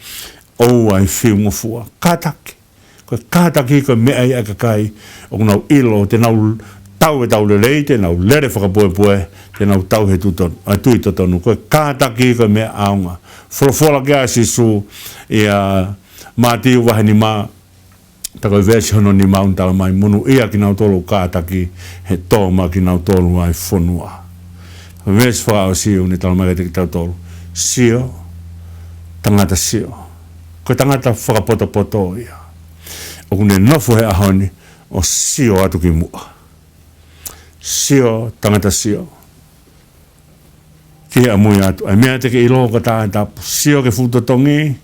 o ai whiungo fua kātaki ko kātaki ko mea i akakai o nau ilo te nau tau e tau lelei te nau lere whakapoe te nau tau he tui totonu ko kātaki ko mea aunga wholofola kia sisu ia māti wahe ni mā tako vesi hono ni maun tala mai munu ia ki nau tolu kātaki he tōma ki nau tolu ai fonua. Vesi whakao sio ni tala mai ki tau tolu. Sio, tangata sio. Ko tangata whakapoto ia. O kune nofu he ahoni o sio atu ki mua. Sio, tangata sio. Ki he amui atu. Ai mea te ke ilo ka tāi tapu. Sio ke futotongi.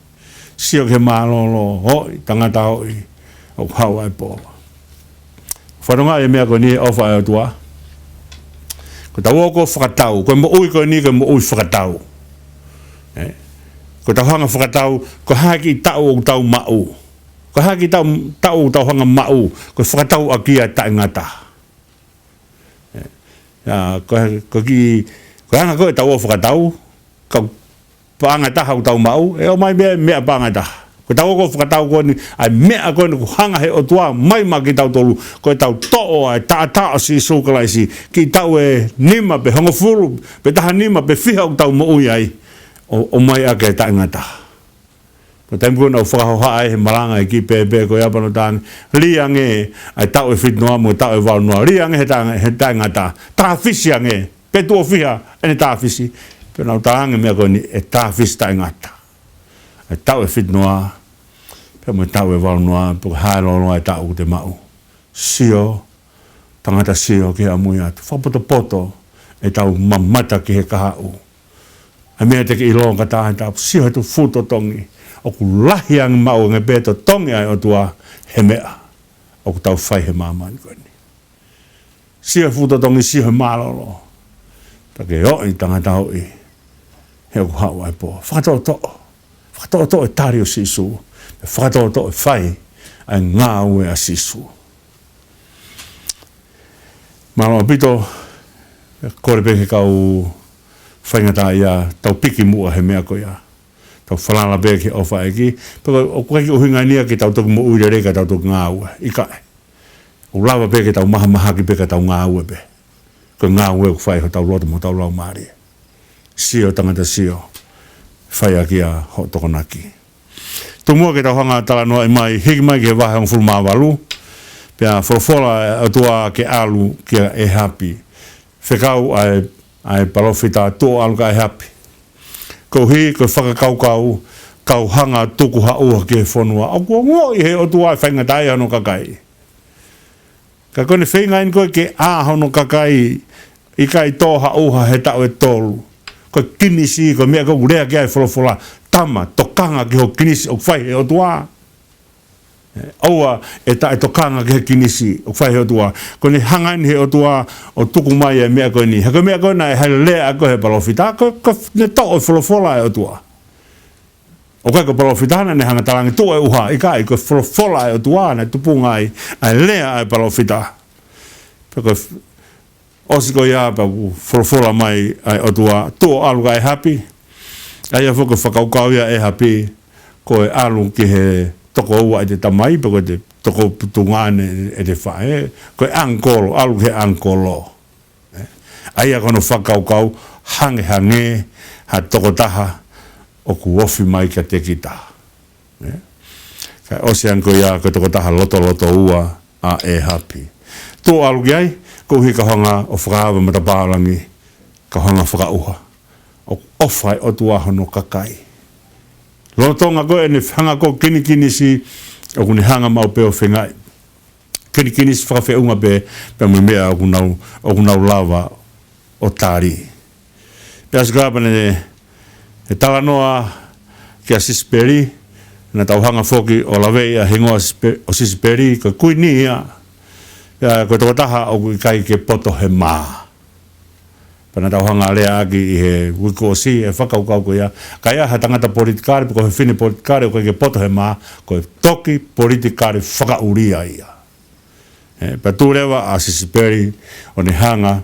Sio ke mālolo. Hoi, tangata hoi. O hau ai po. Whanonga e mea ko ni ofa e otua. Ko tau oko whakatau. Ko mo ui ko ni ko mo ui whakatau. Ko tau hanga whakatau. Ko haki tau o tau mau. Ko haki tau o tau hanga mau. Ko whakatau a kia tae ngata. Ko hanga ko e tau o whakatau. Ko paangata hau tau mau. E o mai mea paangata. Ko tau ko whakatau ko ni, ai mea ko ni ko hanga he o tua mai ma ki tau tolu, ko e tau to'o ai ta si sukalaisi, ki tau e nima pe hongo furu, pe taha nima pe whiha o tau mo ui ai, o mai ake ta ingata. Ko taimu ko na o whakahoha ai he maranga e ki pepe ko iapano tāne, liange ai tau e whitnoa mo tau e walnoa, liange he ta ingata, tā whisi ange, pe tuo whiha, ene tā whisi, pe nau tāange mea ko ni e tā whisi ta ingata. Ai tau e whitnoa, pe mo tau e walnoa, po haeloa e tau te mau. Sio, tangata sio ki a mui atu. Whapoto e tau mamata ki he kahau. Ai mea te ki ilo ka tāhe tau, sio he tu futo tongi. O ku lahi ang mau nge beto tongi ai o tua he mea. O ku tau whai he mamani koini. Sio he futo tongi, sio he malolo. Take oi tangata hoi. He o ku hau ai po. Whakatoto. Whakatoto e tari o sisu, whakatoto e whai ai ngā ue a sisu. Mālo pito, kore peke kau whaingata ia, tau piki mua he mea ko ia. Tau whalala peke o whae ki, pero o kweki o hinga nia ki tau toku mo uire reka tau toku ngā ue, ikae. O lawa peke tau maha ki peke tau ngā ue pe. Ko ngā ue ku whae ho tau loto mo tau lau maari. Sio tangata sio. Whai aki a ho tokonaki. Tumua ke tau hanga tala noa i mai, hiki mai ke vahe ang fulma walu, pia wholofola atua ke alu ki e hapi. Whekau ai palofita tō alu ka e hapi. Ko hi, ko whakakaukau, kau hanga tuku haua ke whonua. Au kua ngoi he o tua e whaingatai ano kakai. Ka kone whaingain koe ke āhono kakai, i kai tō haua he tau e tolu. Ko kinisi ko mea ko urea kia e wholofola tama, tokanga ki ho kinisi o whai he o tua. Aua e ta e tokanga ki he kinisi o whai he o tua. Ko ni hangain he o tua o tuku mai e mea ko ni. Hako mea ko na e haere lea ako he palofita, ko ne to o wholofola e o tua. O kai ko palofita na ne hanga talangi tu e uha, i kai ko wholofola e o tua na tupunga ai lea e palofita. Peko osiko ia pa wholofola mai ai o tua tō alu ka e hapi. Ai a whoko whakaukau ia e hapi ko e alu ki he toko ua e te tamai pa ko te toko putungane e te whae. Ko e angkolo, alu ki he angkolo. Ai a kono whakaukau hange ha toko taha o ku ofi mai ka te kita. Kai osean ko ia ko toko taha loto ua a e hapi. Tō alu ki ai, ko hi ka hanga o whakahawa matapārangi, ka hanga whakauha. O ofai o tua hono kakai. Lotonga ko e ne hanga ko kinikinisi, o kuni hanga mau peo whengai. Kinikinisi whakawheunga pe mea o kunau lava o tāri. Pea sikapane e talanoa ki a sisperi, na tau hanga whoki o lawei a hingoa o sisperi, ka kui ni ia, ko tō taha o kai ke poto he mā. Pana tau hanga lea aki i he wikosi e whakaukau ko ia. Kai aha tangata politikari, ko he whini politikari, ko ke poto he maa, ko he toki politikari whakauria ia. Pa tūrewa a sisiperi o ne hanga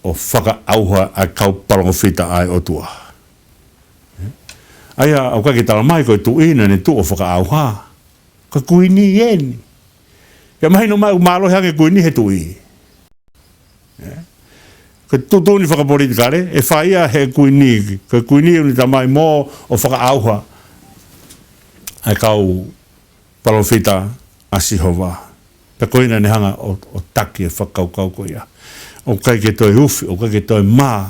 o whakaauha a kau palongofita ai o tua. Aia, au kaki tala mai ko tu ina ne tu o whakaauha. Ko kuini ieni. Ia mahi no mai umalo hange kuini he tu i. Ko tutuni whakapolitikare, e whaia he kuini. Ko kuini uni tamai mō o whakaauha ai kau palongofita a Sihova. Pe koina ne hanga o taki e whakaukau ko ia. O kai ke toi ufi, o kai ke toi mā.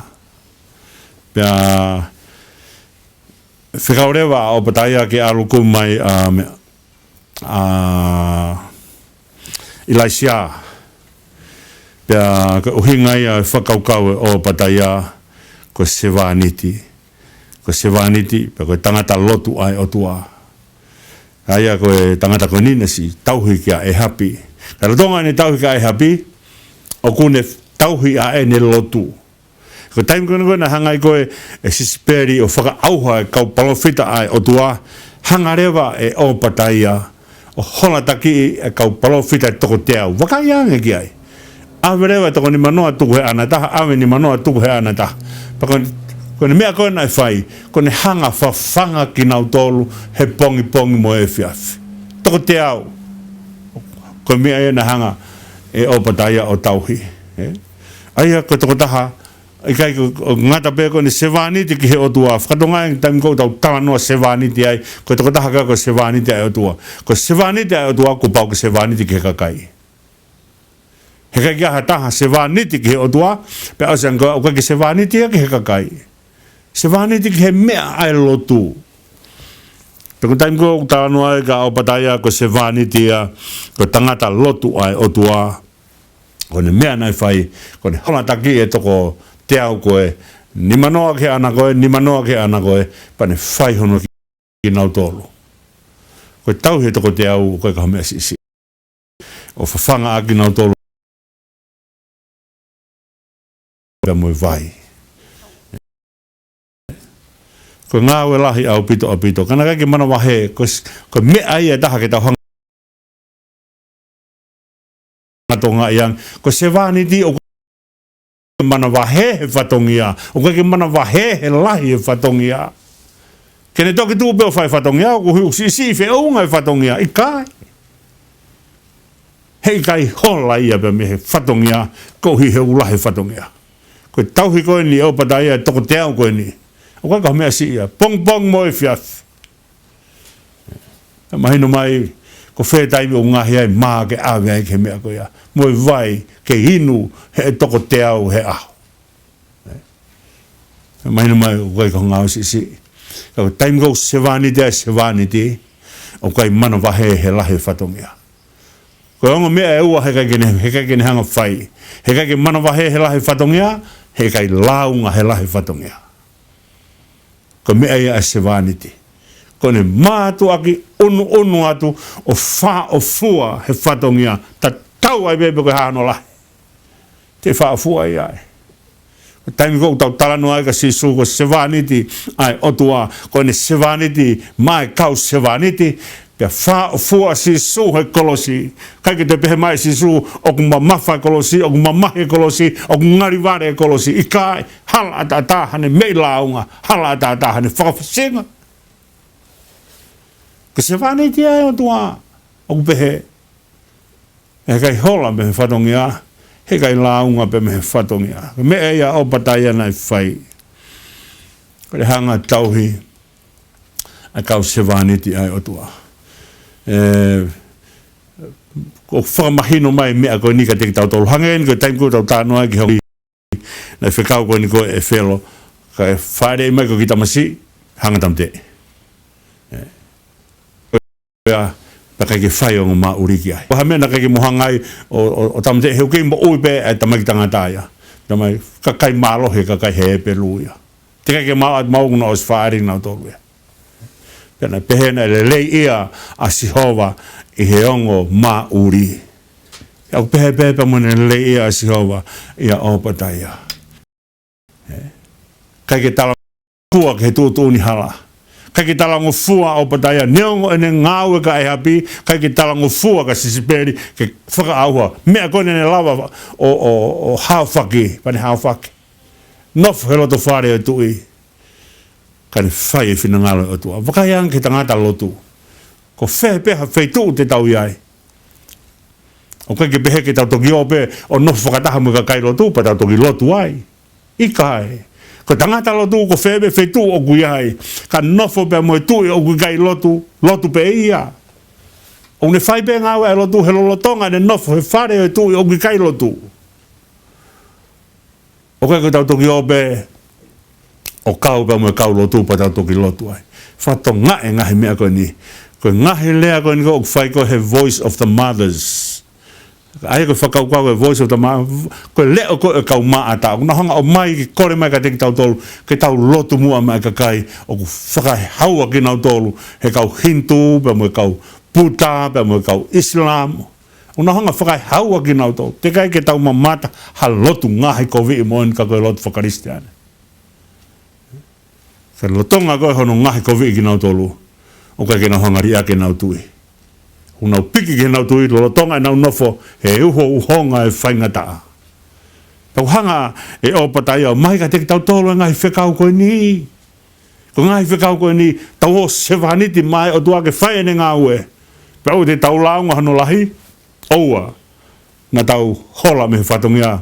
Pea whikaurewa o pataia ke aluku mai Ilaisia. Pea ka uhingai a whakaukau o pataia ko sevaniti. Ko sevaniti, pea ko tangata lotu ai o tua. Aia ko e tangata ko ninasi, tauhi kia e hapi. Kara tonga ne tauhi kia e hapi, o kune tauhi a e ne lotu. Ko taim kono na hangai koe e sisiperi o whakaauha e kau palofita ai o tua, hangarewa e o pataia, o holataki e kau palofita e toko te au. Wakai ange ki ai. Awerewa e toko ni manoa tuku he anataha, awe ni manoa tuku he anataha. Kone mea koe nai whai, kone hanga whawhanga ki nau tolu, he pongi pongi mo e whiawhi. Toko te au. Ko mea e na hanga e o pataia o tauhi. Aia ko toko taha, i kai ko ngata peko ni sevaniti ki he o tua. Whakatonga e taimi kou tau tawanoa sevaniti ai, ko toko taha ka ko sevaniti ai o tua. Ko sevaniti ai o tua, ko pau ko sevaniti ki he kakai. He kai ki aha taha sevaniti ki he o tua, pe ausian ko au kai ki sevaniti ai ki he kakai. Sevaniti ki he mea ai lotu. Pero taim ko tawanoa e ka o pataia ko sevaniti ai, ko tangata lotu ai o tua. Kone mea nai whai, kone holataki e toko te au koe, ni manoa ke ana koe, pane whai hono ki nau tolu. Koe tauhi e toko te au, koe ka mea sisi. O whawhanga a ki nau tolu. Koe mui vai. Koe ngā ue lahi au pito a pito. Kana kai ki mana wahe, koe mea ia taha ke tau hanga. Tonga yang ko sevaniti o mana vahe he fatongia o ke mana vahe he lahi he fatongia kene toki tu pe fai fatongia o hu si fe o ngai fatongia i kai hei kai hola ia pe me fatongia ko hi he lahi fatongia ko tauhi ko ni o pataia to te au ko ni o ka me si ia pong pong mo fiaf mai no mai ko fe taimi o ngaahi ai maa ke awe ai ke mea ko ia. Moi vai ke hinu he toko te au he aho. Mai no mai o kai ko ngāo si. Ko taimi ko sevaniti, o kai mana vahe he lahe whatongia. Ko ongo mea e ua he kai kene hanga whai. He kai ke mana vahe he lahe whatongia, he kai launga he lahe whatongia. Ko mea ia e sevaniti. Kone mātu aki onu atu o wha o fua he whatongia ta tau ai bebe koe hāno lahi. Te wha o fua i ai. Taimi kou tau talano ai ka sisu ko sevaniti ai otua kone sevaniti mai kau sevaniti pe wha o fua sisu he kolosi. Kaike te pehe mai sisu o ku mamafa kolosi, o ku mamahe kolosi, o ku ngarivare kolosi. I kai hala ata tahane meilaunga, hala ata tahane whakawhasinga. Ko se vaniti ai o tua o pehe e kai hola me whatongia he kai launga pe me whatongia me ea o pataia nai whai ko le hanga tauhi a kau se vaniti ai o tua ko whakamahino mai mea ko nika teki tau tolu hangen ko taim ko tau tānoa ki hongi nai whekau ko ni ko e whelo ka e whaere mai ko ki tamasi hanga tamte ya pakai ke fai o ma uriki ai. Ko hamena kai ke mohangai o tamte he ke mo uipe e tamaki tangata ya. Tamai kakai malo he kakai he peluia. Te kai ke ma no os fari na tolu. Pena pehena le lei ia a Sihova i he ongo ma uri. Ya pehe pehe pa mo le lei ia a Sihova ia o pataya. Kai ke tala fua ke tutu ni hala. Kai ke tala fua o pataya neongo ene ngāwe ka e hapi, kai ke tala fua ka sisiperi ke whakaaua. Mea kone ne lava o hawhaki, pane hawhaki. Nof he loto whare o tui. Kane whai e whina ngalo o tua. Wakai ang ke tangata lotu. Ko whē peha whei tuu te tau iai. O kai ke pehe ke tau toki ope, o nof whakataha mo ka kai lotu, pa tau toki lotu ai. Ikai. Ko tangata lotu, ko whē whei tuu o kui ai. Ka nofo pe mo e tui o kui kai lotu, lotu pe ia. O ne whai pe ngāwe e lotu, he lolotonga ne nofo, he whare o tui o kui kai lotu. O kai ko tau toki ope, o kau pe mo e kau lotu, pa tau toki lotu ai. Whato ngae ngahi mea koe ni. Ko ngahi lea koe ni ko whai ko he voice of the mothers. Ai ko whakau kau e voice of the mothers. Ko leo ko e kau maa ta. Kuna hanga o mai ki kore mai ka teki tau tolu. Ke tau lotu mua mai ka kai. O ku whakai haua ki nau tolu. He kau Hindu, pe mo e kau Buddha, pe mo e kau Islam. Una hanga whakai haua ki nau tolu. Te kai ke tau mamata ha lotu ngahi ko vi mo en ka koe lotu whakaristiane. Ka lotonga koe hono ngahi ko vi ki nau tolu. O kai ke nau hangari ake nau tui. Unau piki ke nau tui, lotonga e nau nofo, he uho uhonga e whaingataa. Tau hanga e o patai au, mai ka teki tau tolu e ngahi whekau koe ni. Ko ngahi whekau koe ni, tau o sevaniti mai o tua ke whaene ngā ue. Pau te tau launga hano lahi, oua, na tau hola me whatongia.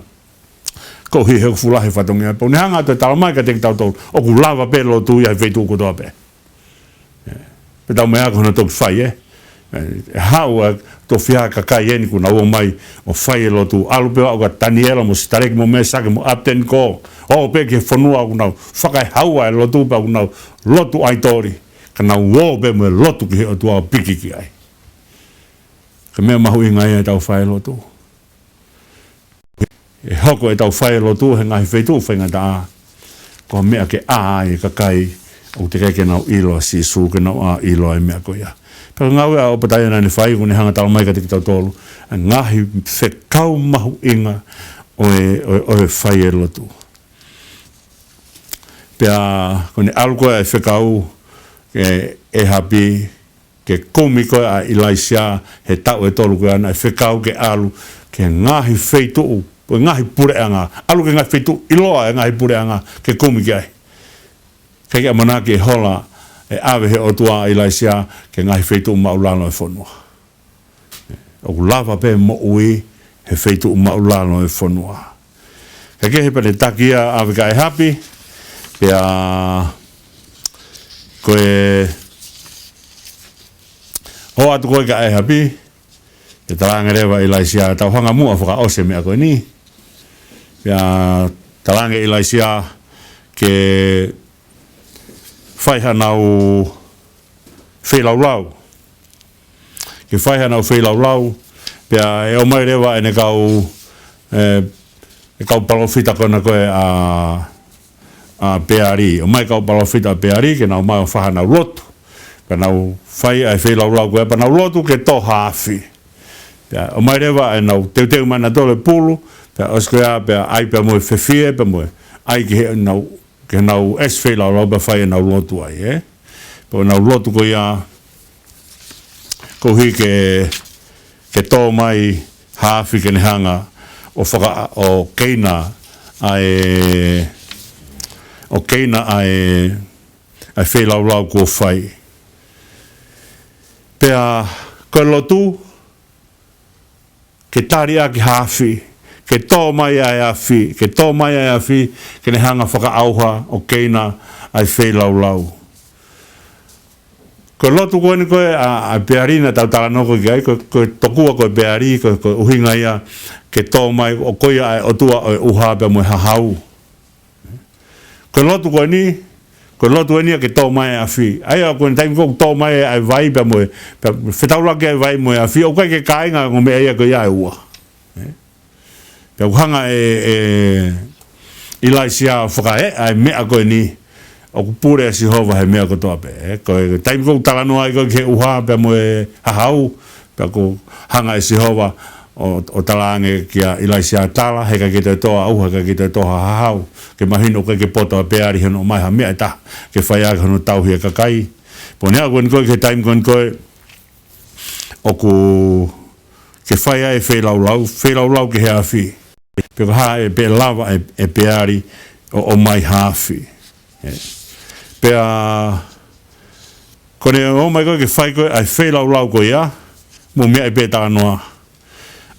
Ko hi heu fulahi whatongia. Pau ne hanga te tau mai ka teki tau tolu, o ku lava pe lo tui ai wheitu kotoa pe. Pe tau mea kono toki whai haua to whia ka kai eni kuna ua mai o whai e lotu alupe au ka taniela mo sitareki mo me sake mo apten ko o pe ke whanua kuna whakai haua e lotu pa kuna lotu aitori ka na uo pe mo lotu ki o tua piki ki ai ka mea mahu inga e tau whai lotu e hoko e tau whai lotu he ngahi wheitu whainga ta ko mea ke a e ka kai o te keke nau ilo si su ke nau a ilo e mea ko ia Pero ngawe a opatai ana ni whai kone hanga talo mai ka tiki tau tolu. Ngahi whekau mahu inga o e whai e lotu. Pea kone alu koe e whekau e hapi ke komi koe a ilaisia he tau e tolu koe ana e whekau ke alu ke ngahi wheitu o ngahi pureanga. Alu ke ngahi wheitu iloa e ngahi pureanga ke komi ke ai. Kei a manaki e hola e awe he o tua ilaisia ke ngahi wheitu maulano e whanua. O lava pe mo ui he wheitu maulano e whanua. Ke kehe pere takia awe ka e hapi, pea koe ho atu koe ka e hapi, e talanga rewa ilaisia tau hanga mua whaka ose mea koe ni. Pea talanga ilaisia ke whaiha nau whelaulau. Ke whaiha nau whelaulau, pea e o mai rewa e ne kau palofita kona koe a peari. O mai kau palofita a peari, ke nau mai o whaha nau lotu. Pea nau whai ai whelaulau koe, pa nau lotu ke tō haafi. Pea o mai rewa e nau teuteu mana tole pulu, pea oskoea, pea ai pea moe whewhie, pea moe ai ke nau ke nau eswei lau lau ba whai e nau lotu ai, Po nau lotu ko ia, ko hi ke tō mai haafi ke ne hanga o keina ai whei lau lau ko whai. Pea ko lotu, ke taria ki haafi, ke tō mai ai awhi, ke ne hanga whakaauha o keina ai whei lau lau. Ko lotu koe ni koe a pearina tau talanoko ki ai, ko tokua koe peari, ko uhinga ia, ke tō mai o koe ai o tua o uha pia moe hahau. Ko lotu koe ni ke tō mai ai awhi. Ai a koe ni taimi koe tō mai ai vai pia moe, whetauraki ai vai moe awhi, o koe ke kāinga ngome ai a koe ia e ua. Pea kuhanga ilaisia whakae ai mea koe ni o kupure a Sihova he mea kotoa pe. Koe taimi kou talanoa i koe ke uha pea moe hahau, pea ko hanga e Sihova o talange kia ilaisia tala he ka kita toa au he ka kita toa hahau ke mahino ke poto peari hono mai ha mea ta ke whaia hono tau hia kakai ponea kon ko ke time kon ko oku ke whaia e whelaulau ke hea whi pe ha e pe lava e peari o mai hafi pe a kone o mai ko ke whai ko ai whelaulau ko ia mo mea e pe tā noa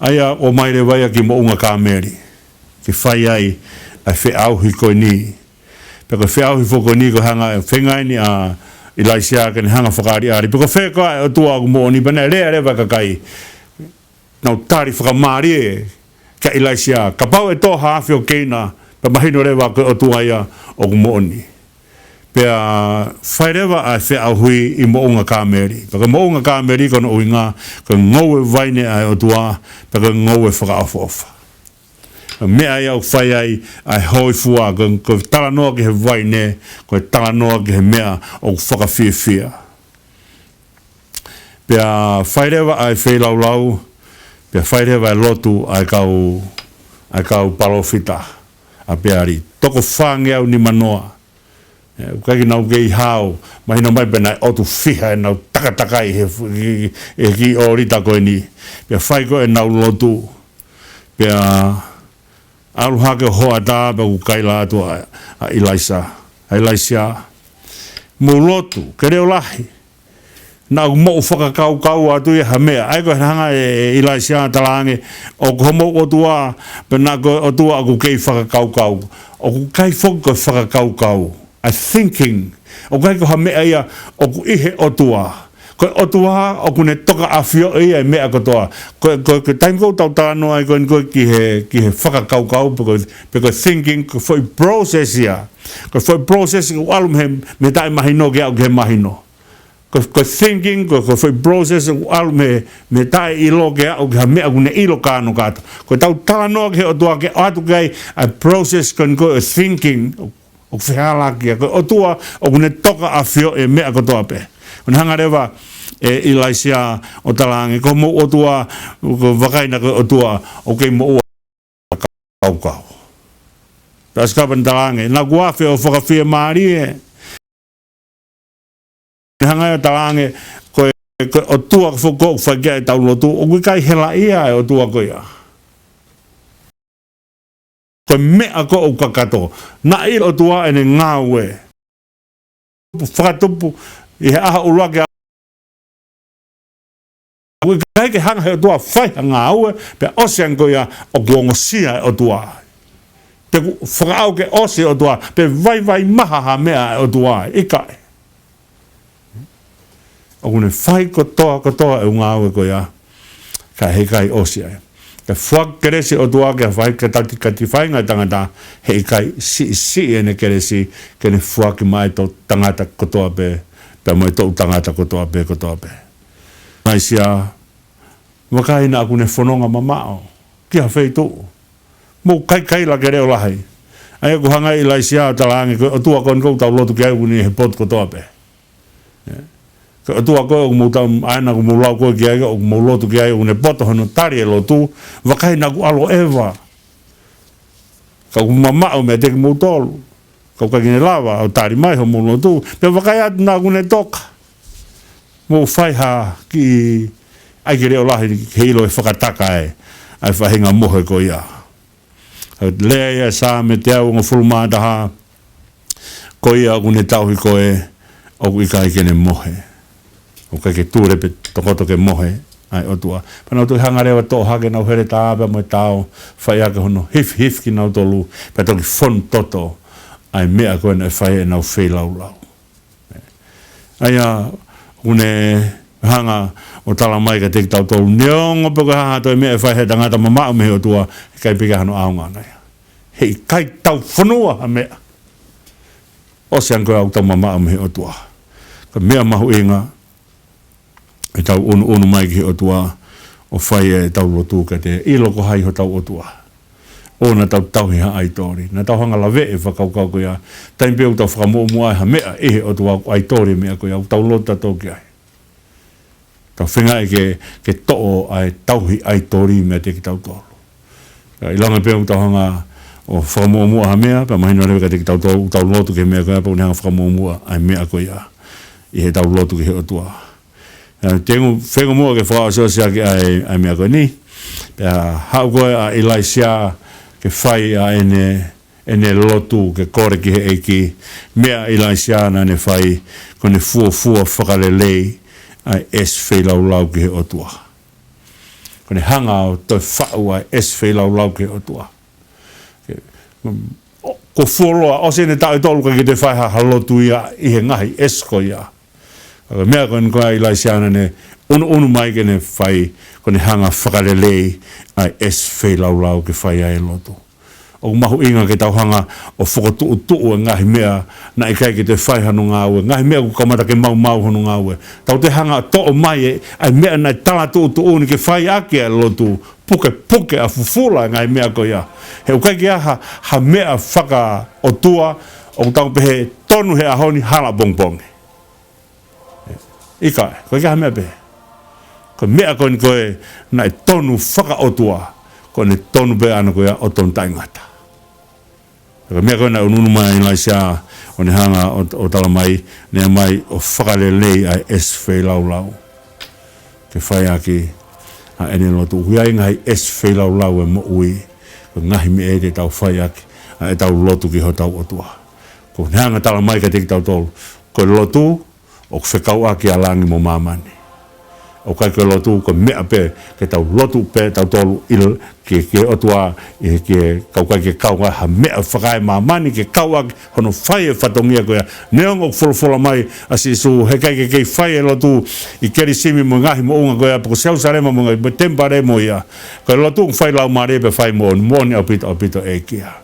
aia o mai le vai ki mo unga kameri ki fai ai a fe au hi ko ni pe ko fe au hi fo ko ni ko hanga fengai ni a ilaisia ke hanga fokari ari pe ko fe ko o tu au mo ni bana le va ka kai na tari fo mari ka ilaisia ka pau e to ha fi o keina pe mahino le va ko o tu aia o mo ni pe a whaerewa a whe au hui I mo unga kameri. Paka mo unga kameri kono uinga, ka ngau e waine ai o tua, paka ngau e whakaafofa. Mea ai au whai ai hoi fua, ka tala noa ke he waine, ka tala noa ke he mea o whakawhiawhia. Pe a whaerewa ai whelaulau, pe a whaerewa ai lotu ai kau palofita, a peari. Toko whange au ni manoa. Kaki nau kei hao, mahina mai pena o tu whiha e nau takatakai e ki o rita koe ni. Pea whai koe nau lotu. Pea aruhake hoa tā pa ku kaila atu a ilaisia. Mu lotu, ke reo lahi. Nau mo whakakau atu e hamea. Ai koe hanga e ilaisia talange. O ko homo o tua, pena koe o tua aku kei whakakau. O ku kai whaka whakakau. I thinking o kai ko mea ia o ku ihe o tua ko o tua o ku ne toka afio ia mea ko toa ko time ko tau tano ai ko ki he whakakau because thinking ko foi process ia ko foi process o alum me tai mahino ke au ke mahino ko thinking ko foi process o alum me tai ilo ke au ke mea ku ne ilo kano kato ko tau tano ke o tua ke atu kai a process ko thinking o whihala kia, o tua o kune toka a whio e mea kotoa pe. Kone hanga rewa e ilaisia o talange, ko mo o tua, ko wakaina ko o tua, o kei mo ua kaukau. Tas kapan talange, na kuawhi o whakawhia maari e. Hanga e talange, ko o tua whako whakia e taulotu, o kui kai hela ia e o tua ko ia. Ko mea ko o kakato na I o tua ene ngawe whakatupu I he aha urake ko kai ke hanga he o tua whai ngawe pe osean ko ia o kuongosia o tua pe whakao ke ose o tua pe vai maha ha mea o tua ikai o kune whai ko toa e ngawe ko ia ka he kai osia ke fuak keresi o tua ke vai ke tati whai ngai tangata hei kai si ene keresi ke ne fuak mai to tangata kotoa pe mai to tangata kotoa pe mai sia wakai na aku ne whanonga mamao kia whei to mo kai la kereo lahai ai ku hanga I laisia talange o tua kon kou tau lotu kia uni he pot kotoa pe o tua ko o muta ana ko mulau ko kia o mulotu kia o ne poto hono tari e lotu wakai na ku alo eva ka ku mama o me te mu tolu ka ka kine lava o tari mai ho mulotu pe wakai at na ku ne toka mo fai ha ki ai ke reo lahi heilo e whakataka ai whahinga mohe ko ia lea ia sa me te au ngā fulmata ha ko ia ku ne tauhi ko e o ku ikai kene mohe o kai ke tūre pe tokoto ke mohe ai o tua. Pana o tui hangarewa tō hake nau here tāpa mo tāo whai ake hono hif ki nau tolu pe toki whon toto ai mea koe na whai e nau whelaulau. Aia une hanga o tala mai ka teki tau tolu neongo pe koe hanga toi mea whai he tangata mamau mehe o tua kai pika hano aunga nai. Hei kai tau whanua ha mea. Osean koe au tau mamau mehe o tua. Ka mea mahu inga e tau unu mai ki o tua o whai e tau lotu ka te ilo ko hai ho tau o tua. O na tau hi ha aitori. Na tau hanga lawe e whakaukau ko ia. Taim peo tau whakamoa mua ha mea e o tua aitori mea ko ia. Tau lota tō ki ai. Tau whenga ke to'o ai tauhi ai tori mea te ki tau tolu. I langa pēo tauhanga o whakamua hamea, pa mahina rewe ka te ki tau lotu ke mea koe, pa unihanga whakamua ai mea koe ia. I he tau lotu ke he otua. Tengu whenga mua ke whakaosia ke ai mea koe ni. Pea hau koe a ilaisia ke whai a ene lotu ke kore ki he eiki. Mea ilaisia na ne whai kone fua whakalelei ai es whelaulau ki he otua. Kone hanga o toi whau ai es whelaulau ki he otua. Ko fuoloa, o sene tau i tolu ka ki te whai halotu ia i he ngahi esko ia. Mea koe koe ilaisiana ne unu mai ke ne whai kone hanga whakalelei ai es whelaulau ki whai ai lotu. O mahu inga ke tau hanga o whakatuu ngahi mea na i kai ki te whai hanu ngāwe. Ngahi mea ku kamata ke mau hanu ngāwe. Tau te hanga to'o mai ai mea nai tala tuu ni ke whai ake ai lotu. Puke a fufula ngahi mea ko ia. He ukai ki aha ha mea whaka o tua o tau pehe tonu he ahoni hala bongbonge. Ika, koe ki aha mea pehe. Koe mea koe ni koe nai tonu whaka o tua. Koe ni tonu pehe ana koe o tonu taingata. Mea koe na ununu mai in laisia o ne hanga o tala mai nea mai o whakalelei ai es whelaulau. Ke whai aki a ene lotu huiai ngai es whelaulau e mo ui. Ko ngahi me e te tau whai aki a e tau lotu ki ho tau otua. Ko ne hanga tala mai ka te ki tau tolu. Ko lotu o whekau aki a langi mo mamani. O kai ke lotu ko mea pe ke tau lotu pe tau tolu il ke otua ke kau kai ke kau ha mea whakai mamani ke kau ak hono whai e whatongia koea neongo wholofola mai asi su he kai ke whai e lotu i keri simi mo ngahi mo unga koea poko seu sarema mo ngai mo tempare mo ia koe lotu whai lau mare pe whai mo ni au pito e kia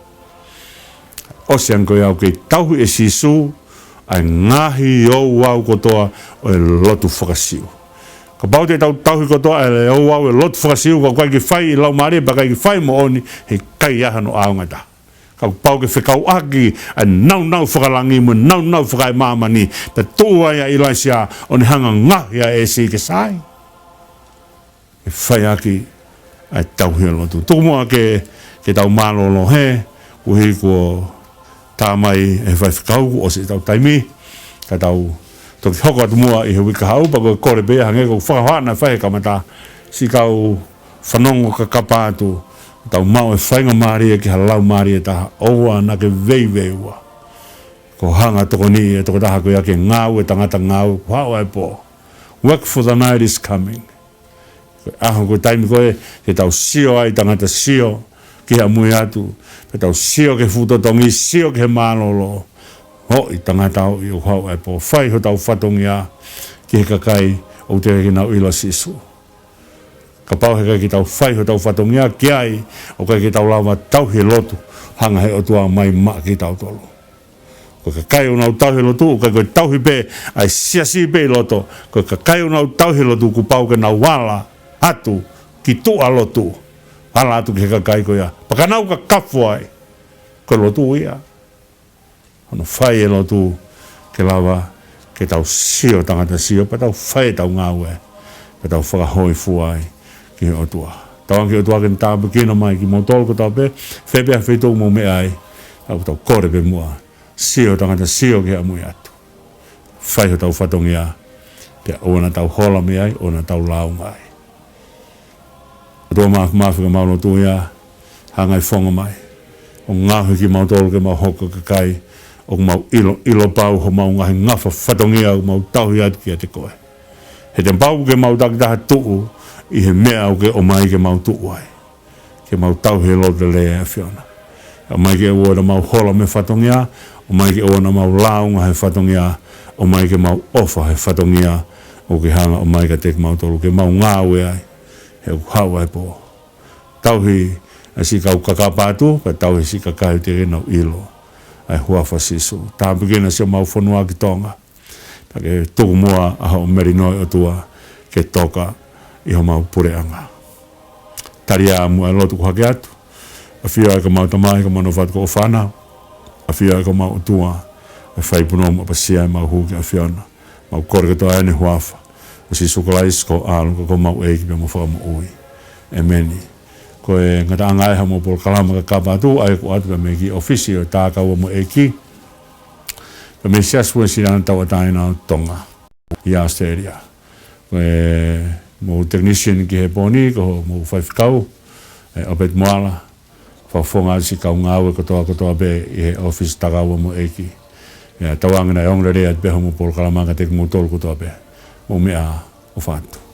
osian koea au ke tauhi e sisu ai ngahi o wau kotoa o e lotu whakasiu. Ka pau te tauhi kotoa e o wau e lotu whakasiu ka kai ki whai i lau maare pa kai ki whai mo oni he kai aha no aonga ta. Ka pau ke whekau aki a nau whakalangi mo nau whakai mamani ta tua ia ilaisia o ni hanga ngahi a e si ke sai. E whai aki a tauhi o lotu. Tukumua ke tau malolo he kuhi ko tā mai e whai whakau o se tau taimi ka tau toki hoko atu mua i he wika hau pa koe kore bea hange ko whakahana whahe kamata si kau whanongo KAKAPA ATU tau mau e whainga maria ki halau maria taha oua na ke veiveua ko hanga toko ni e toko taha koe ake ngau e tangata ngau hau ai po work for the night is coming aho koe taimi koe ke tau sio ai tangata sio ki ha mui atu ke tau sio ke futotongi sio ke malolo ho i tangata o i o hau e po whai ho tau whatongia ki he kakai o te reki nau ila sisu. Ka pau he kai ki tau whai ho tau whatongia ki ai o kai ki tau lawa tau he lotu hanga he o tua mai maa ki tau tolu. Ko kakai o nau tau he lotu o kai koe tau hi pe ai siasi pe loto ko kakai o nau tau he lotu ku pau ke nau wala atu ki tua lotu hala atu ki he kakai ko ia. Paka nau ka kafu ai ko lotu ia. Ano whai e lotu ke lawa ke tau sio tangata sio pa tau whai tau ngāwe pa tau whakahoi fuai ki he otua. Tau anki otua ke tāpe kina mai ki motol ko tau pe whepea whetou mo me ai au tau kore pe mua sio tangata sio ki amui atu. Whai ho tau whatongia pe ona tau hola me ai ona tau lau ngai. Otua mawhika maulo tu ia hangai whonga mai o ngāhi ki mautolo ke mau hoko kakai o mau ilo pau ho mau ngahi ngafa whatongia o mau tauhi atu ki a te koe. He te pau ke mau takitaha tuu i he mea o ke o mai ke mau tuu ai. Ke mau tauhi lote lea e whiona. O mai ke ua na mau hola me whatongia, o mai ke ua na mau launga he whatongia, o mai ke mau ofa he whatongia o ke hanga o mai ke te mau tolu ke mau ngāwe ai. He hau ai po. Tauhi a si kau KAKAPA ATU, ka tauhi si kakai te renau ilo. Ai huafa sisu. Tā pekina si o Vahefonua ki tonga. Pake tuku mua aha o merinoi o tua ke toka i ho mau pureanga. Taria mua lotu ku hake atu. A whia e ka mau tamai ka mano whatu ko o whanau. A whia e ka mau tua. A whai puno ma pasia e mau huki a whiana. Mau kore katoa ene huafa. si sukolaisko alu ko mau e ki mo fo mo ui e meni ko e ngata ngai ha mo polokalama KAKAPA ATU ai ko atu me ki officio ta ka mo e ki pe me sia Uēsiliana tau taina tonga i Aositelēlia ko e mo technician ki he poni ko mo faifkau e opet moala fa fonga si ka ngau ko to be e office ta ka mo e ki ya tawang na ong re at be mo polokalama ka tek mo tol ko to be mo mea o fatu